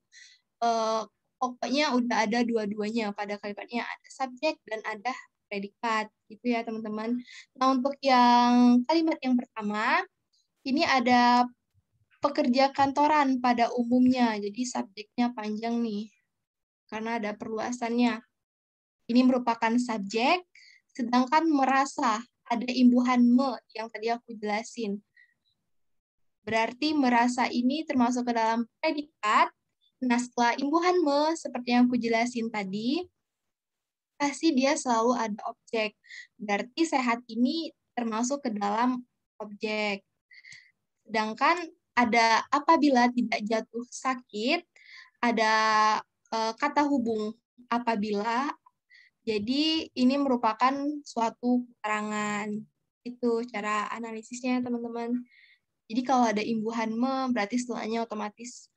pokoknya udah ada dua-duanya pada kalimatnya, ada subjek dan ada predikat gitu ya teman-teman. Nah, untuk yang kalimat yang pertama ini ada pekerja kantoran pada umumnya, jadi subjeknya panjang nih karena ada perluasannya. Ini merupakan subjek, sedangkan merasa ada imbuhan me yang tadi aku jelasin. Berarti merasa ini termasuk ke dalam predikat. Nah, setelah imbuhan me, seperti yang aku jelasin tadi, pasti dia selalu ada objek. Berarti sehat ini termasuk ke dalam objek. Sedangkan ada apabila tidak jatuh sakit, ada kata hubung apabila. Jadi ini merupakan suatu keterangan. Itu cara analisisnya, teman-teman. Jadi kalau ada imbuhan me, berarti setelahnya otomatis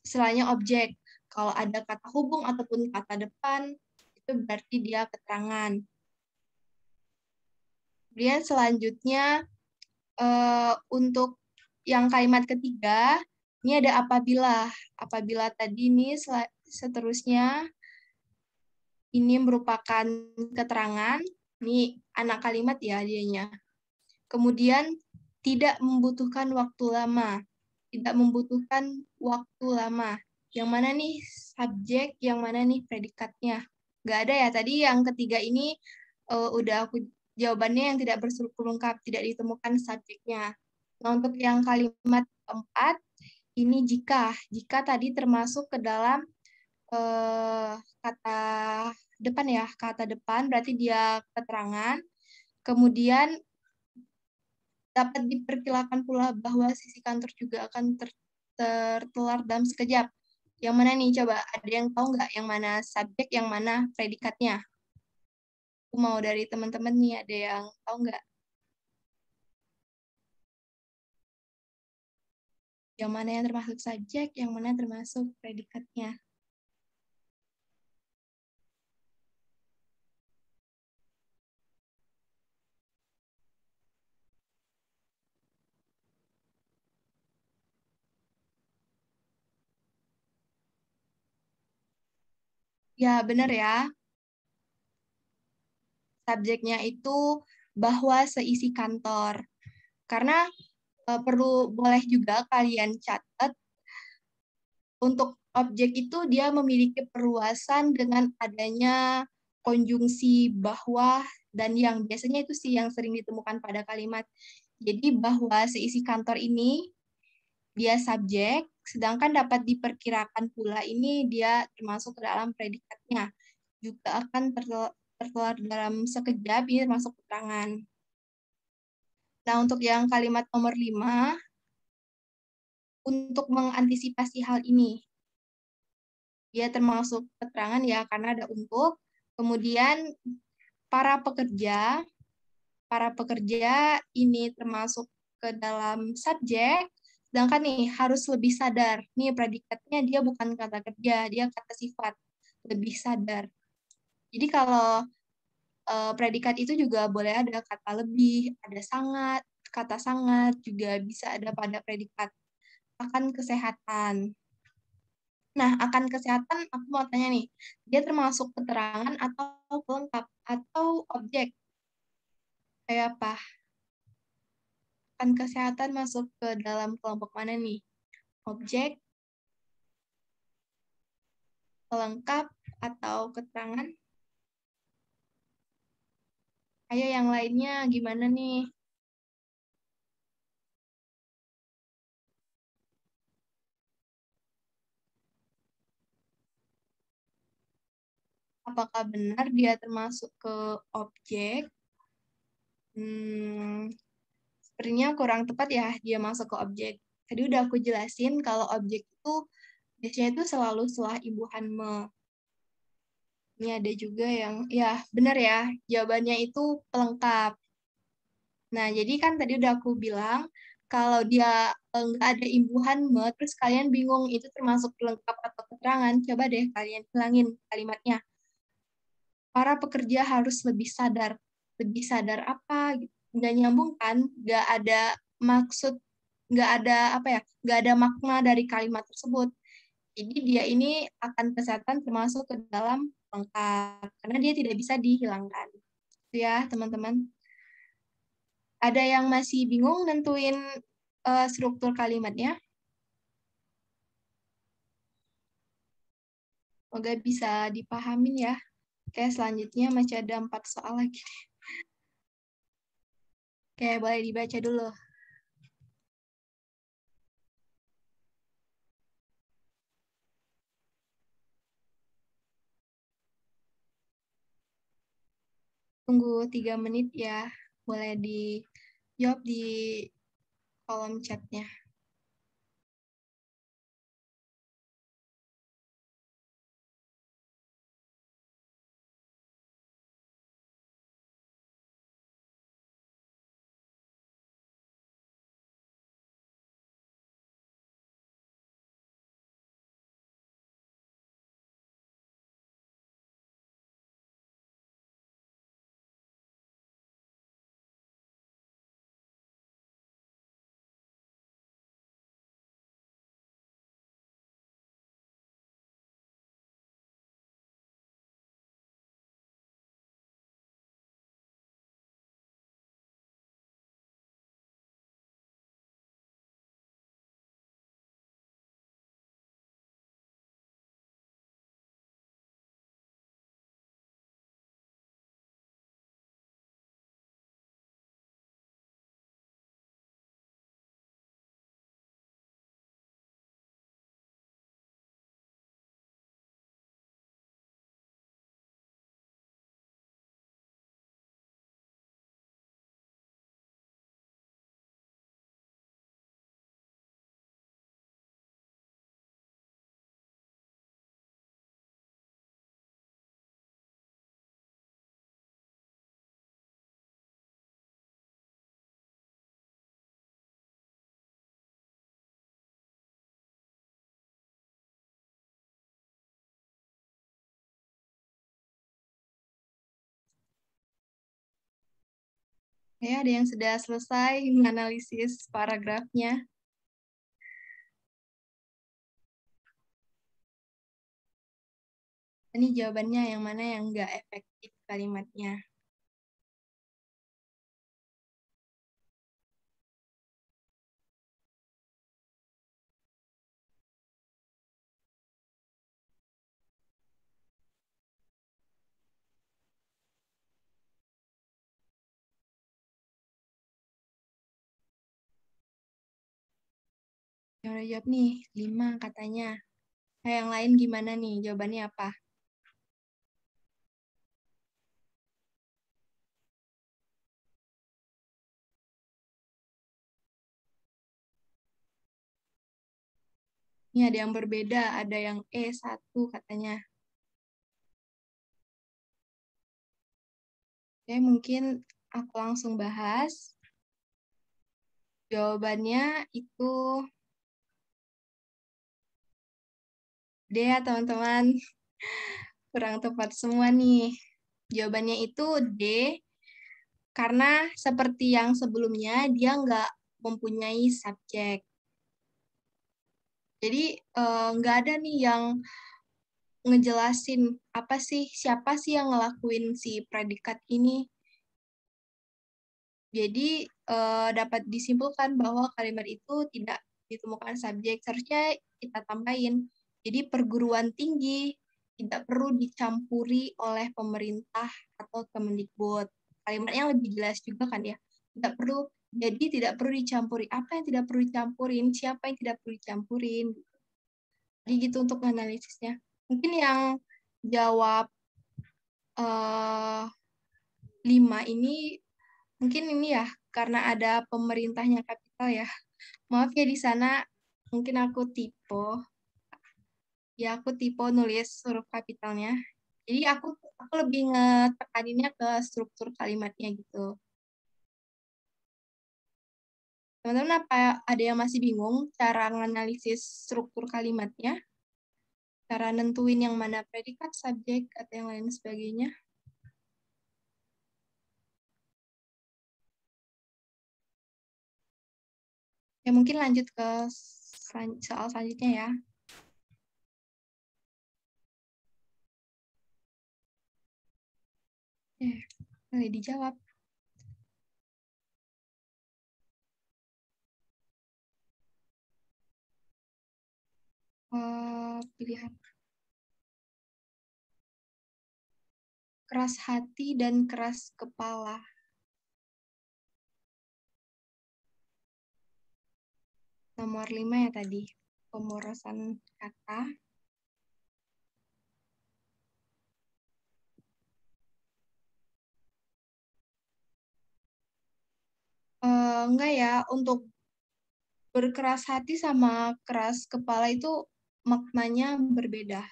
setelahnya objek. Kalau ada kata hubung ataupun kata depan, itu berarti dia keterangan. Kemudian selanjutnya, untuk yang kalimat ketiga, ini ada apabila. Apabila tadi ini seterusnya, ini merupakan keterangan. Ini anak kalimat ya dianya. Kemudian tidak membutuhkan waktu lama. Tidak membutuhkan waktu lama. Yang mana nih subjek, yang mana nih predikatnya? Nggak ada ya. Tadi yang ketiga ini udah aku jawabannya yang tidak berstruktur lengkap, tidak ditemukan subjeknya. Nah, untuk yang kalimat keempat, ini jika. Jika tadi termasuk ke dalam kata depan ya, kata depan berarti dia keterangan. Kemudian dapat diperkirakan pula bahwa sisi kantor juga akan tertular dalam sekejap. Yang mana nih? Coba ada yang tahu nggak yang mana subjek, yang mana predikatnya? Aku mau dari teman-teman nih, ada yang tahu nggak? Yang mana yang termasuk subjek, yang mana termasuk predikatnya? Ya, benar ya. Subjeknya itu bahwa seisi kantor. Karena boleh juga kalian catat, untuk objek itu dia memiliki perluasan dengan adanya konjungsi bahwa dan yang. Biasanya itu sih yang sering ditemukan pada kalimat. Jadi bahwa seisi kantor ini dia subjek, sedangkan dapat diperkirakan pula ini dia termasuk ke dalam predikatnya. Juga akan tertular dalam sekejap, ini termasuk keterangan. Nah, untuk yang kalimat nomor 5, untuk mengantisipasi hal ini, dia termasuk keterangan ya, karena ada untuk. Kemudian para pekerja ini termasuk ke dalam subjek, sedangkan nih harus lebih sadar. Nih predikatnya dia bukan kata kerja, dia kata sifat, lebih sadar. Jadi kalau predikat itu juga boleh ada kata lebih, ada sangat, kata sangat juga bisa ada pada predikat. Akan kesehatan. Nah, akan kesehatan aku mau tanya nih, dia termasuk keterangan atau pelengkap atau objek? Kayak apa? Akan kesehatan masuk ke dalam kelompok mana nih? Objek, pelengkap, atau keterangan? Ayo yang lainnya gimana nih? Apakah benar dia termasuk ke objek? Sepertinya kurang tepat ya dia masuk ke objek. Tadi udah aku jelasin kalau objek itu biasanya itu selalu setelah imbuhan me. Ini ada juga yang, ya benar ya, jawabannya itu pelengkap. Nah, jadi kan tadi udah aku bilang, kalau dia nggak ada imbuhan me, terus kalian bingung itu termasuk pelengkap atau keterangan, coba deh kalian hilangin kalimatnya. Para pekerja harus lebih sadar. Lebih sadar apa? Nggak nyambung kan? Nggak ada maksud, nggak ada apa ya? Nggak ada makna dari kalimat tersebut. Jadi dia ini akan kesehatan termasuk ke dalam lengkap karena dia tidak bisa dihilangkan. Itu ya, teman-teman. Ada yang masih bingung nentuin struktur kalimatnya? Semoga bisa dipahamin ya. Oke, selanjutnya masih ada 4 soal lagi. Oke, boleh dibaca dulu. Tunggu 3 menit ya. Boleh dijawab di kolom chatnya. Ya, ada yang sudah selesai menganalisis paragrafnya. Ini jawabannya yang mana yang nggak efektif kalimatnya. Yang udah jawab nih, 5 katanya. Nah, yang lain gimana nih? Jawabannya apa? Ini ada yang berbeda, ada yang E1 katanya. Oke, mungkin aku langsung bahas. Jawabannya itu D ya teman-teman. Kurang tepat semua nih. Jawabannya itu D, karena seperti yang sebelumnya, dia nggak mempunyai subjek. Jadi nggak ada nih yang ngejelasin apa sih, siapa sih yang ngelakuin si predikat ini. Jadi dapat disimpulkan bahwa kalimat itu tidak ditemukan subjek. Seharusnya kita tambahin. Jadi perguruan tinggi tidak perlu dicampuri oleh pemerintah atau Kemendikbud. Kalimatnya lebih jelas juga kan ya. Tidak perlu, jadi tidak perlu dicampuri. Apa yang tidak perlu dicampurin? Siapa yang tidak perlu dicampurin? Jadi gitu untuk analisisnya. Mungkin yang jawab 5 ini mungkin ini ya, karena ada pemerintahnya kapital ya. Maaf ya di sana, mungkin aku typo. Ya, aku typo nulis huruf kapitalnya. Jadi aku lebih ngetekaninnya ke struktur kalimatnya gitu. Teman-teman apa ada yang masih bingung cara menganalisis struktur kalimatnya? Cara nentuin yang mana predikat, subjek, atau yang lain sebagainya? Ya, mungkin lanjut ke soal selanjutnya ya. Boleh dijawab. Pilihan. Keras hati dan keras kepala. Nomor 5 ya tadi. Pemborosan kata. Enggak ya, untuk berkeras hati sama keras kepala itu maknanya berbeda.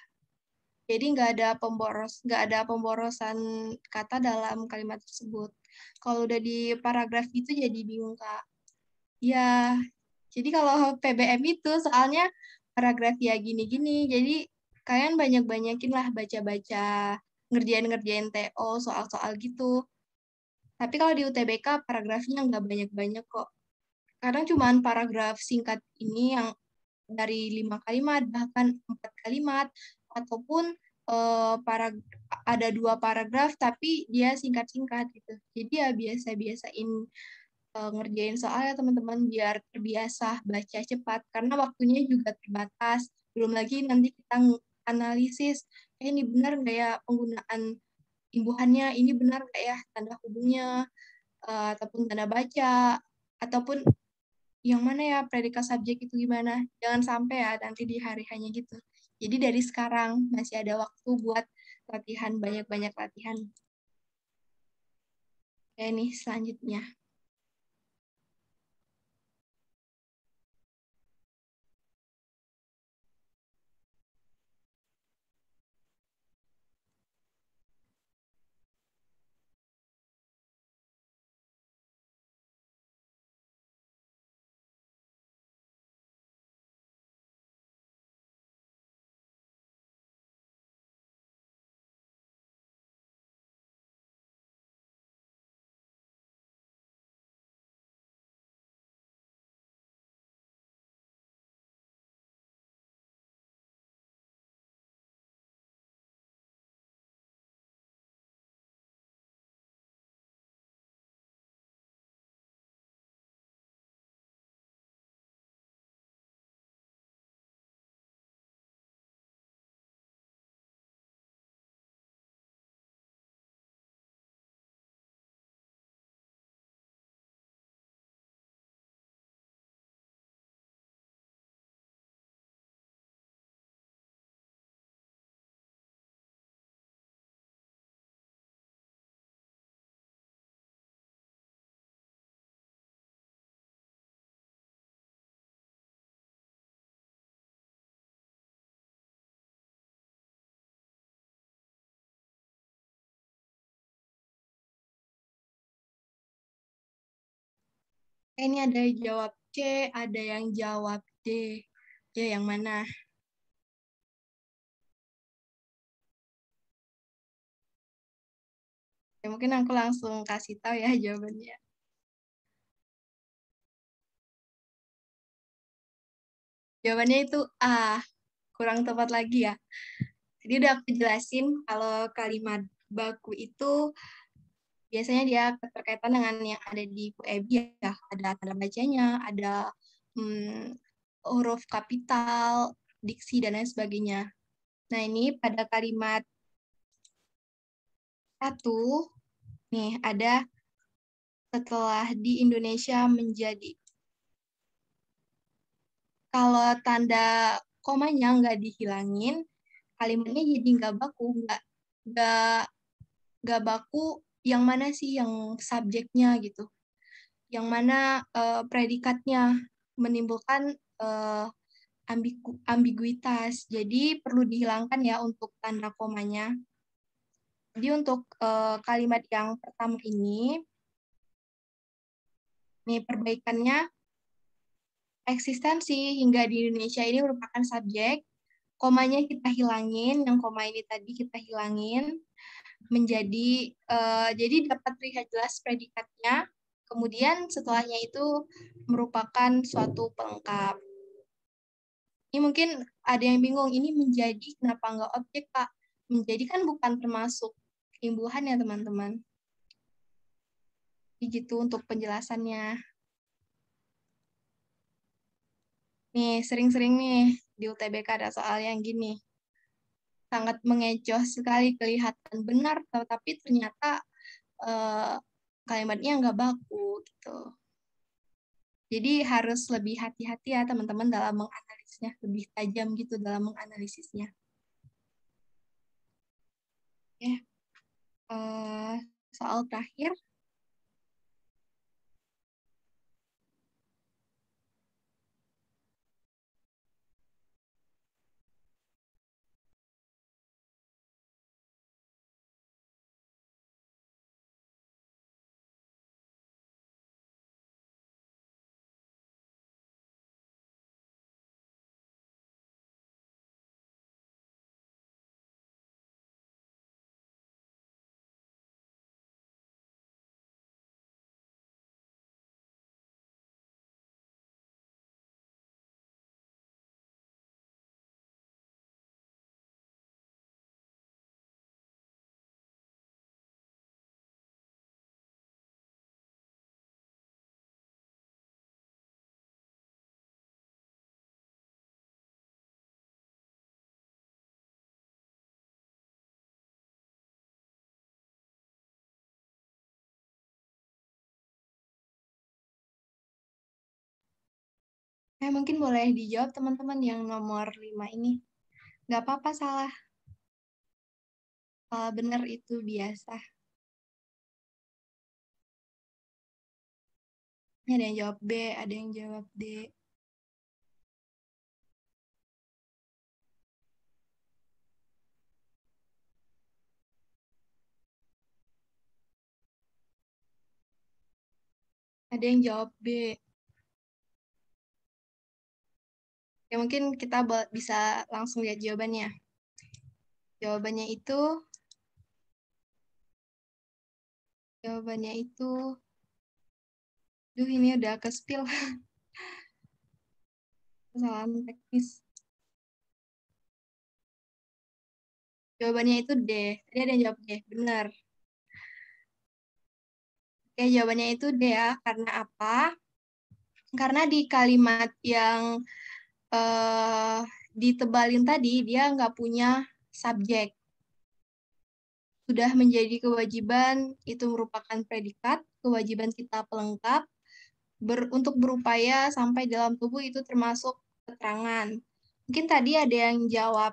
Jadi nggak ada pemborosan kata dalam kalimat tersebut. Kalau udah di paragraf itu jadi bingung Kak. Ya, jadi kalau PBM itu soalnya paragraf ya gini-gini, jadi kalian banyak-banyakin lah baca-baca, ngerjain-ngerjain TO, soal-soal gitu. Tapi kalau di UTBK paragrafnya nggak banyak-banyak kok. Kadang cuma paragraf singkat ini yang dari 5 kalimat, bahkan 4 kalimat, ataupun ada 2 paragraf tapi dia singkat-singkat gitu. Jadi ya biasa-biasain ngerjain soalnya teman-teman biar terbiasa baca cepat karena waktunya juga terbatas. Belum lagi nanti kita analisis, ini benar nggak ya penggunaan imbuhannya, ini benar nggak ya tanda hubungnya, ataupun tanda baca, ataupun yang mana ya predikat subjek itu gimana. Jangan sampai ya nanti di hari hanya gitu. Jadi dari sekarang masih ada waktu buat latihan, banyak-banyak latihan. Oke nih selanjutnya. Ini ada yang jawab C, ada yang jawab D. Ya, yang mana? Ya, mungkin aku langsung kasih tahu ya jawabannya. Jawabannya itu A, kurang tepat lagi ya. Jadi udah aku jelasin kalau kalimat baku itu biasanya dia keterkaitan dengan yang ada di PUEB ya. Ada tanda bacanya, ada huruf kapital, diksi, dan lain sebagainya. Nah, ini pada kalimat satu, nih ada setelah di Indonesia menjadi. Kalau tanda komanya nggak dihilangin, kalimatnya jadi nggak baku, nggak baku. Yang mana sih yang subjeknya gitu, yang mana predikatnya menimbulkan ambiguitas. Jadi perlu dihilangkan ya untuk tanda komanya. Jadi untuk kalimat yang pertama ini, nih perbaikannya, eksistensi hingga di Indonesia ini merupakan subjek, komanya kita hilangin, yang koma ini tadi kita hilangin, menjadi, jadi dapat terlihat jelas predikatnya, kemudian setelahnya itu merupakan suatu pelengkap. Ini mungkin ada yang bingung, ini menjadi kenapa nggak objek, Pak? Menjadi kan bukan termasuk imbuhan ya, teman-teman. Jadi gitu untuk penjelasannya. Nih, sering-sering nih di UTBK ada soal yang gini. Sangat mengecoh sekali, kelihatan benar, tapi ternyata kalimatnya nggak baku gitu. Jadi harus lebih hati-hati ya teman-teman dalam menganalisisnya, lebih tajam gitu dalam menganalisisnya. Oke, soal terakhir. Mungkin boleh dijawab teman-teman yang nomor 5 ini. Nggak apa-apa salah. Salah benar itu biasa. Ini ada yang jawab B, ada yang jawab D. Ada yang jawab B. Ya mungkin kita bisa langsung lihat jawabannya. Jawabannya itu ini udah ke spill. Kesalahan teknis. Jawabannya itu D. Tadi ada yang jawab D, benar. Oke, jawabannya itu D ya. Karena apa? Karena di kalimat yang ditebalin tadi, dia nggak punya subjek. Sudah menjadi kewajiban, itu merupakan predikat, kewajiban kita pelengkap, untuk berupaya sampai dalam tubuh itu termasuk keterangan. Mungkin tadi ada yang jawab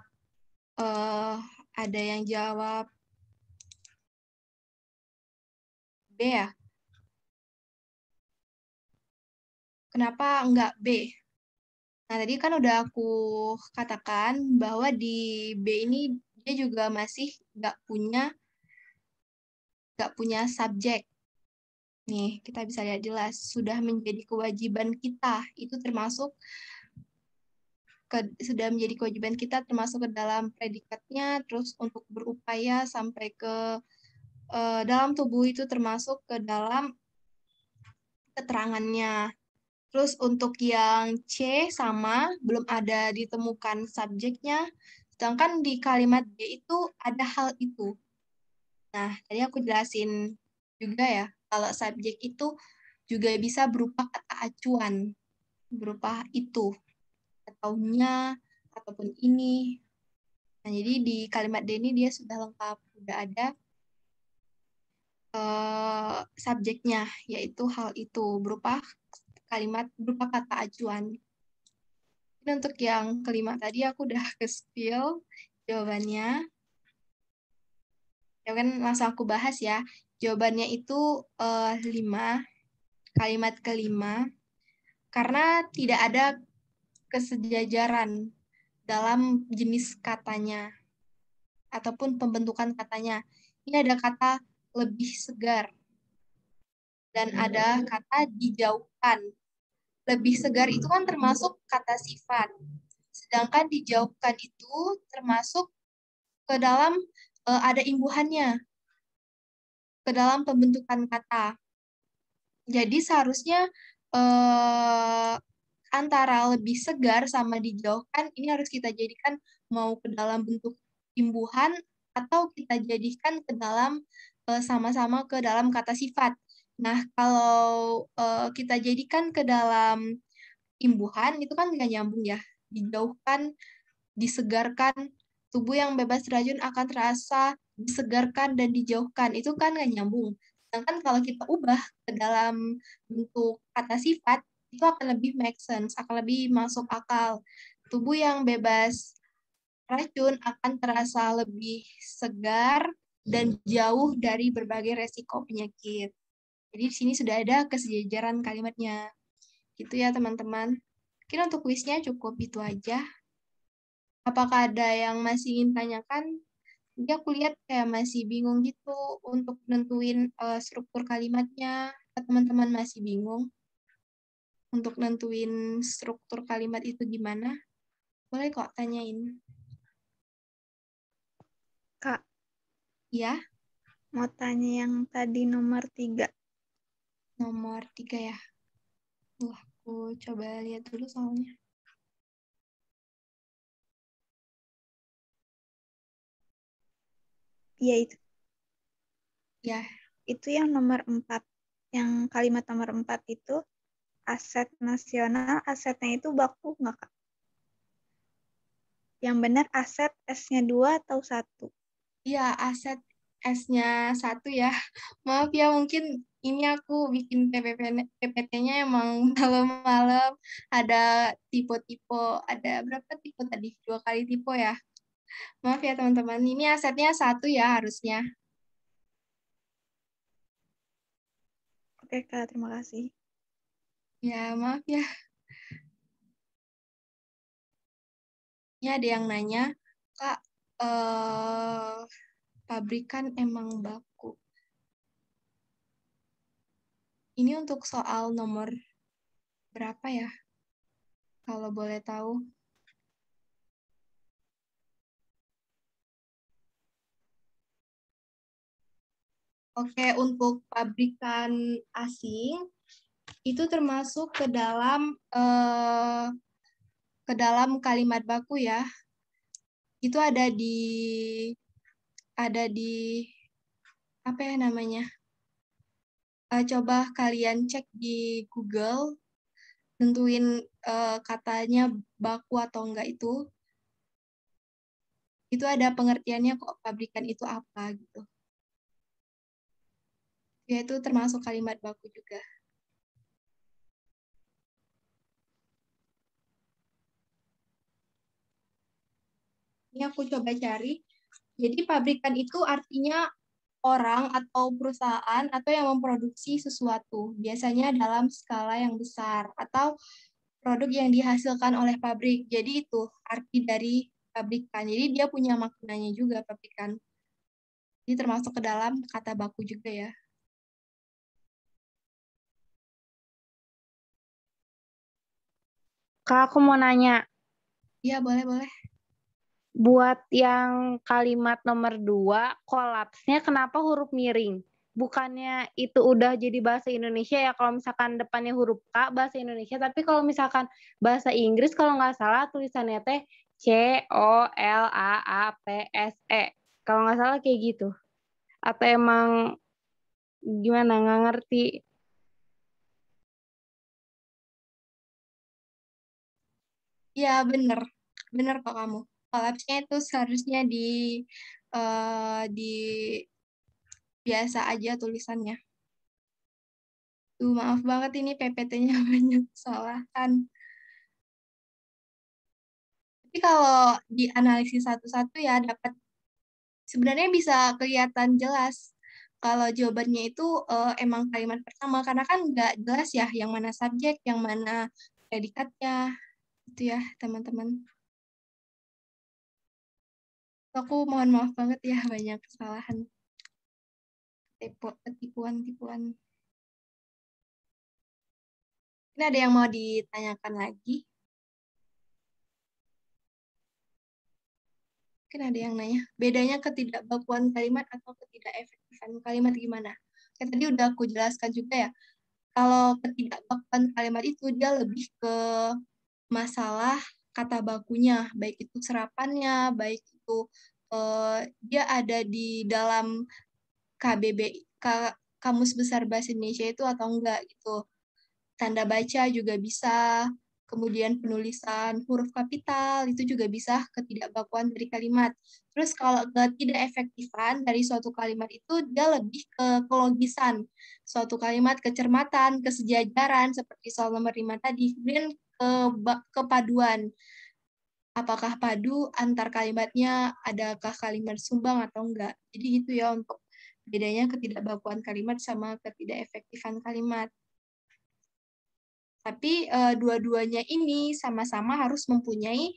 B ya. Kenapa enggak B? Nah, tadi kan udah aku katakan bahwa di B ini dia juga masih nggak punya subjek. Nih, kita bisa lihat jelas. Sudah menjadi kewajiban kita. Itu termasuk sudah menjadi kewajiban kita termasuk ke dalam predikatnya, terus untuk berupaya sampai ke dalam tubuh itu termasuk ke dalam keterangannya. Terus untuk yang C sama, belum ada ditemukan subjeknya, sedangkan di kalimat D itu ada hal itu. Nah, tadi aku jelasin juga ya, kalau subjek itu juga bisa berupa kata acuan, berupa itu, atau nya, ataupun ini. Nah, jadi di kalimat D ini dia sudah lengkap, sudah ada subjeknya, yaitu hal itu, berupa kalimat, berupa kata acuan. Dan untuk yang kelima tadi aku udah ke-spill jawabannya. Ya kan langsung aku bahas ya. Jawabannya itu 5, kalimat kelima, karena tidak ada kesejajaran dalam jenis katanya ataupun pembentukan katanya. Ini ada kata lebih segar dan ada kata dijauhkan. Lebih segar itu kan termasuk kata sifat. Sedangkan dijauhkan itu termasuk ke dalam ada imbuhannya, ke dalam pembentukan kata. Jadi seharusnya antara lebih segar sama dijauhkan ini harus kita jadikan mau ke dalam bentuk imbuhan atau kita jadikan ke dalam sama-sama ke dalam kata sifat. Nah, kalau kita jadikan ke dalam imbuhan itu kan nggak nyambung ya. Dijauhkan, disegarkan, tubuh yang bebas racun akan terasa disegarkan dan dijauhkan. Itu kan nggak nyambung. Sedangkan kalau kita ubah ke dalam bentuk kata sifat, itu akan lebih make sense, akan lebih masuk akal. Tubuh yang bebas racun akan terasa lebih segar dan jauh dari berbagai resiko penyakit. Jadi di sini sudah ada kesejajaran kalimatnya. Gitu ya teman-teman. Mungkin untuk kuisnya cukup itu aja. Apakah ada yang masih ingin tanyakan? Jadi aku lihat kayak masih bingung gitu untuk nentuin struktur kalimatnya. Teman-teman masih bingung untuk nentuin struktur kalimat itu gimana? Boleh kok tanyain. Kak, Ya, mau tanya yang tadi nomor 3. nomor 3 ya. Wah, aku coba lihat dulu soalnya. Iya itu. Ya, Itu yang nomor 4. Yang kalimat nomor 4 itu aset nasional, asetnya itu baku nggak, Kak? Yang benar aset S-nya 2 atau 1? iya aset S-nya 1 ya. Maaf ya, mungkin ini aku bikin PPT-nya emang malam-malam. Ada tipe-tipe, ada berapa tipe tadi? 2 kali tipe ya. Maaf ya teman-teman, ini asetnya 1 ya harusnya. Oke, Kak, terima kasih. Ya, maaf ya. Ini ada yang nanya, Kak, pabrikan emang baku. Ini untuk soal nomor berapa ya? Kalau boleh tahu. Oke, untuk pabrikan asing itu termasuk ke dalam kalimat baku ya. Itu ada di apa ya namanya? Coba kalian cek di Google, tentuin katanya baku atau enggak itu. Itu ada pengertiannya kok pabrikan itu apa gitu. Ya itu termasuk kalimat baku juga. Ini aku coba cari. Jadi pabrikan itu artinya orang atau perusahaan atau yang memproduksi sesuatu, biasanya dalam skala yang besar atau produk yang dihasilkan oleh pabrik. Jadi itu arti dari pabrikan. Jadi dia punya maknanya juga pabrikan. Ini termasuk ke dalam kata baku juga ya. Kak, aku mau nanya, Iya, boleh. buat yang kalimat nomor 2, kolapsnya kenapa huruf miring? Bukannya itu udah jadi bahasa Indonesia ya, kalau misalkan depannya huruf K, bahasa Indonesia, tapi kalau misalkan bahasa Inggris, kalau nggak salah tulisannya teh COLAAPSE. Kalau nggak salah kayak gitu. Atau emang gimana, nggak ngerti. Iya, bener kok kamu. Collapse-nya itu seharusnya di biasa aja tulisannya. Maaf banget ini PPT-nya banyak kesalahan. Tapi kalau dianalisis satu-satu ya sebenarnya bisa kelihatan jelas kalau jawabannya itu emang kalimat pertama, karena kan nggak jelas ya yang mana subjek, yang mana predikatnya, itu ya teman-teman. Aku mohon maaf banget ya banyak kesalahan, ketipuan. Ini ada yang mau ditanyakan lagi? Mungkin ada yang nanya, bedanya ketidakbakuan kalimat atau ketidakefektifan kalimat gimana? Kayak tadi udah aku jelaskan juga ya, kalau ketidakbakuan kalimat itu dia lebih ke masalah kata bakunya, baik itu serapannya, baik itu dia ada di dalam Kamus Besar Bahasa Indonesia itu atau enggak gitu. Tanda baca juga bisa, kemudian penulisan huruf kapital itu juga bisa ketidakbakuan dari kalimat. Terus kalau ketidakefektifan dari suatu kalimat itu dia lebih ke kelogisan. Suatu kalimat kecermatan, kesejajaran seperti soal nomor 5 tadi. Kemudian kepaduan. Apakah padu antar kalimatnya, adakah kalimat sumbang atau enggak. Jadi gitu ya untuk bedanya ketidakbakuan kalimat sama ketidakefektifan kalimat. Tapi dua-duanya ini sama-sama harus mempunyai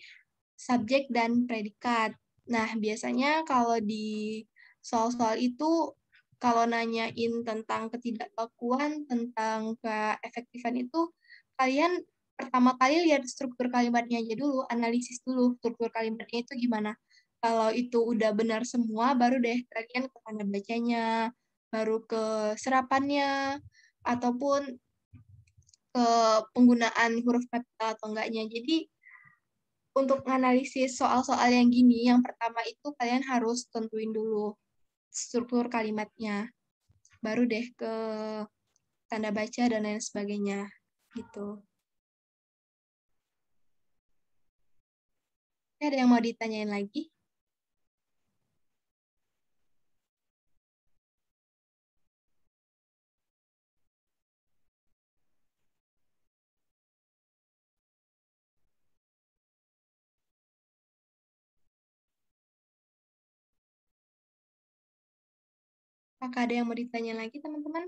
subjek dan predikat. Nah, biasanya kalau di soal-soal itu, kalau nanyain tentang ketidakbakuan, tentang keefektifan itu, kalian pertama kali lihat struktur kalimatnya aja dulu, analisis dulu struktur kalimatnya itu gimana. Kalau itu udah benar semua, baru deh kalian ke tanda bacanya, baru ke serapannya, ataupun ke penggunaan huruf kapital atau enggaknya. Jadi untuk menganalisis soal-soal yang gini, yang pertama itu kalian harus tentuin dulu struktur kalimatnya. Baru deh ke tanda baca dan lain sebagainya. Gitu. Ada yang mau ditanyain lagi? Apakah ada yang mau ditanya lagi, teman-teman?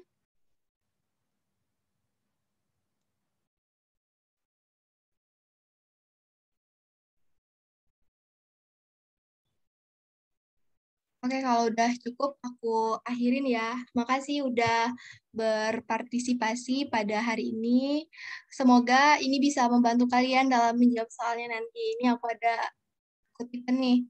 Oke, kalau udah cukup, aku akhirin ya. Makasih udah berpartisipasi pada hari ini. Semoga ini bisa membantu kalian dalam menjawab soalnya nanti. Ini aku ada kutipan nih.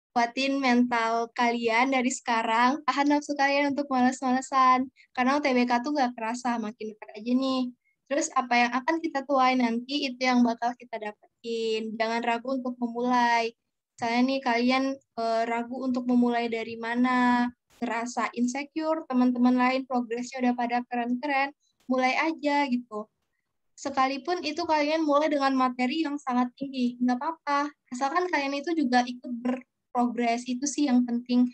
Kuatin mental kalian dari sekarang, tahan nafsu kalian untuk malas-malasan. Karena UTBK tuh gak kerasa, makin dekat aja nih. Terus apa yang akan kita tuai nanti, itu yang bakal kita dapetin. Jangan ragu untuk memulai. Misalnya nih, kalian ragu untuk memulai dari mana, ngerasa insecure, teman-teman lain progresnya udah pada keren-keren, mulai aja gitu. Sekalipun itu kalian mulai dengan materi yang sangat tinggi, nggak apa-apa. Asalkan kalian itu juga ikut berprogres, itu sih yang penting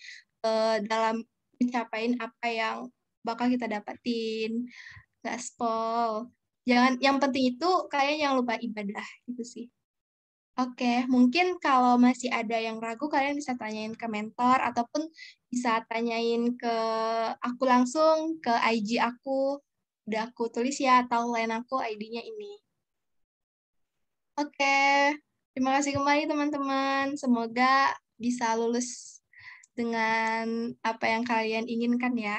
dalam mencapai apa yang bakal kita dapetin. Gaspol. Yang penting itu kalian yang lupa ibadah, gitu sih. Oke, mungkin kalau masih ada yang ragu, kalian bisa tanyain ke mentor, ataupun bisa tanyain ke aku langsung, ke IG aku, udah aku tulis ya, atau line aku ID-nya ini. Oke, terima kasih kembali teman-teman. Semoga bisa lulus dengan apa yang kalian inginkan ya.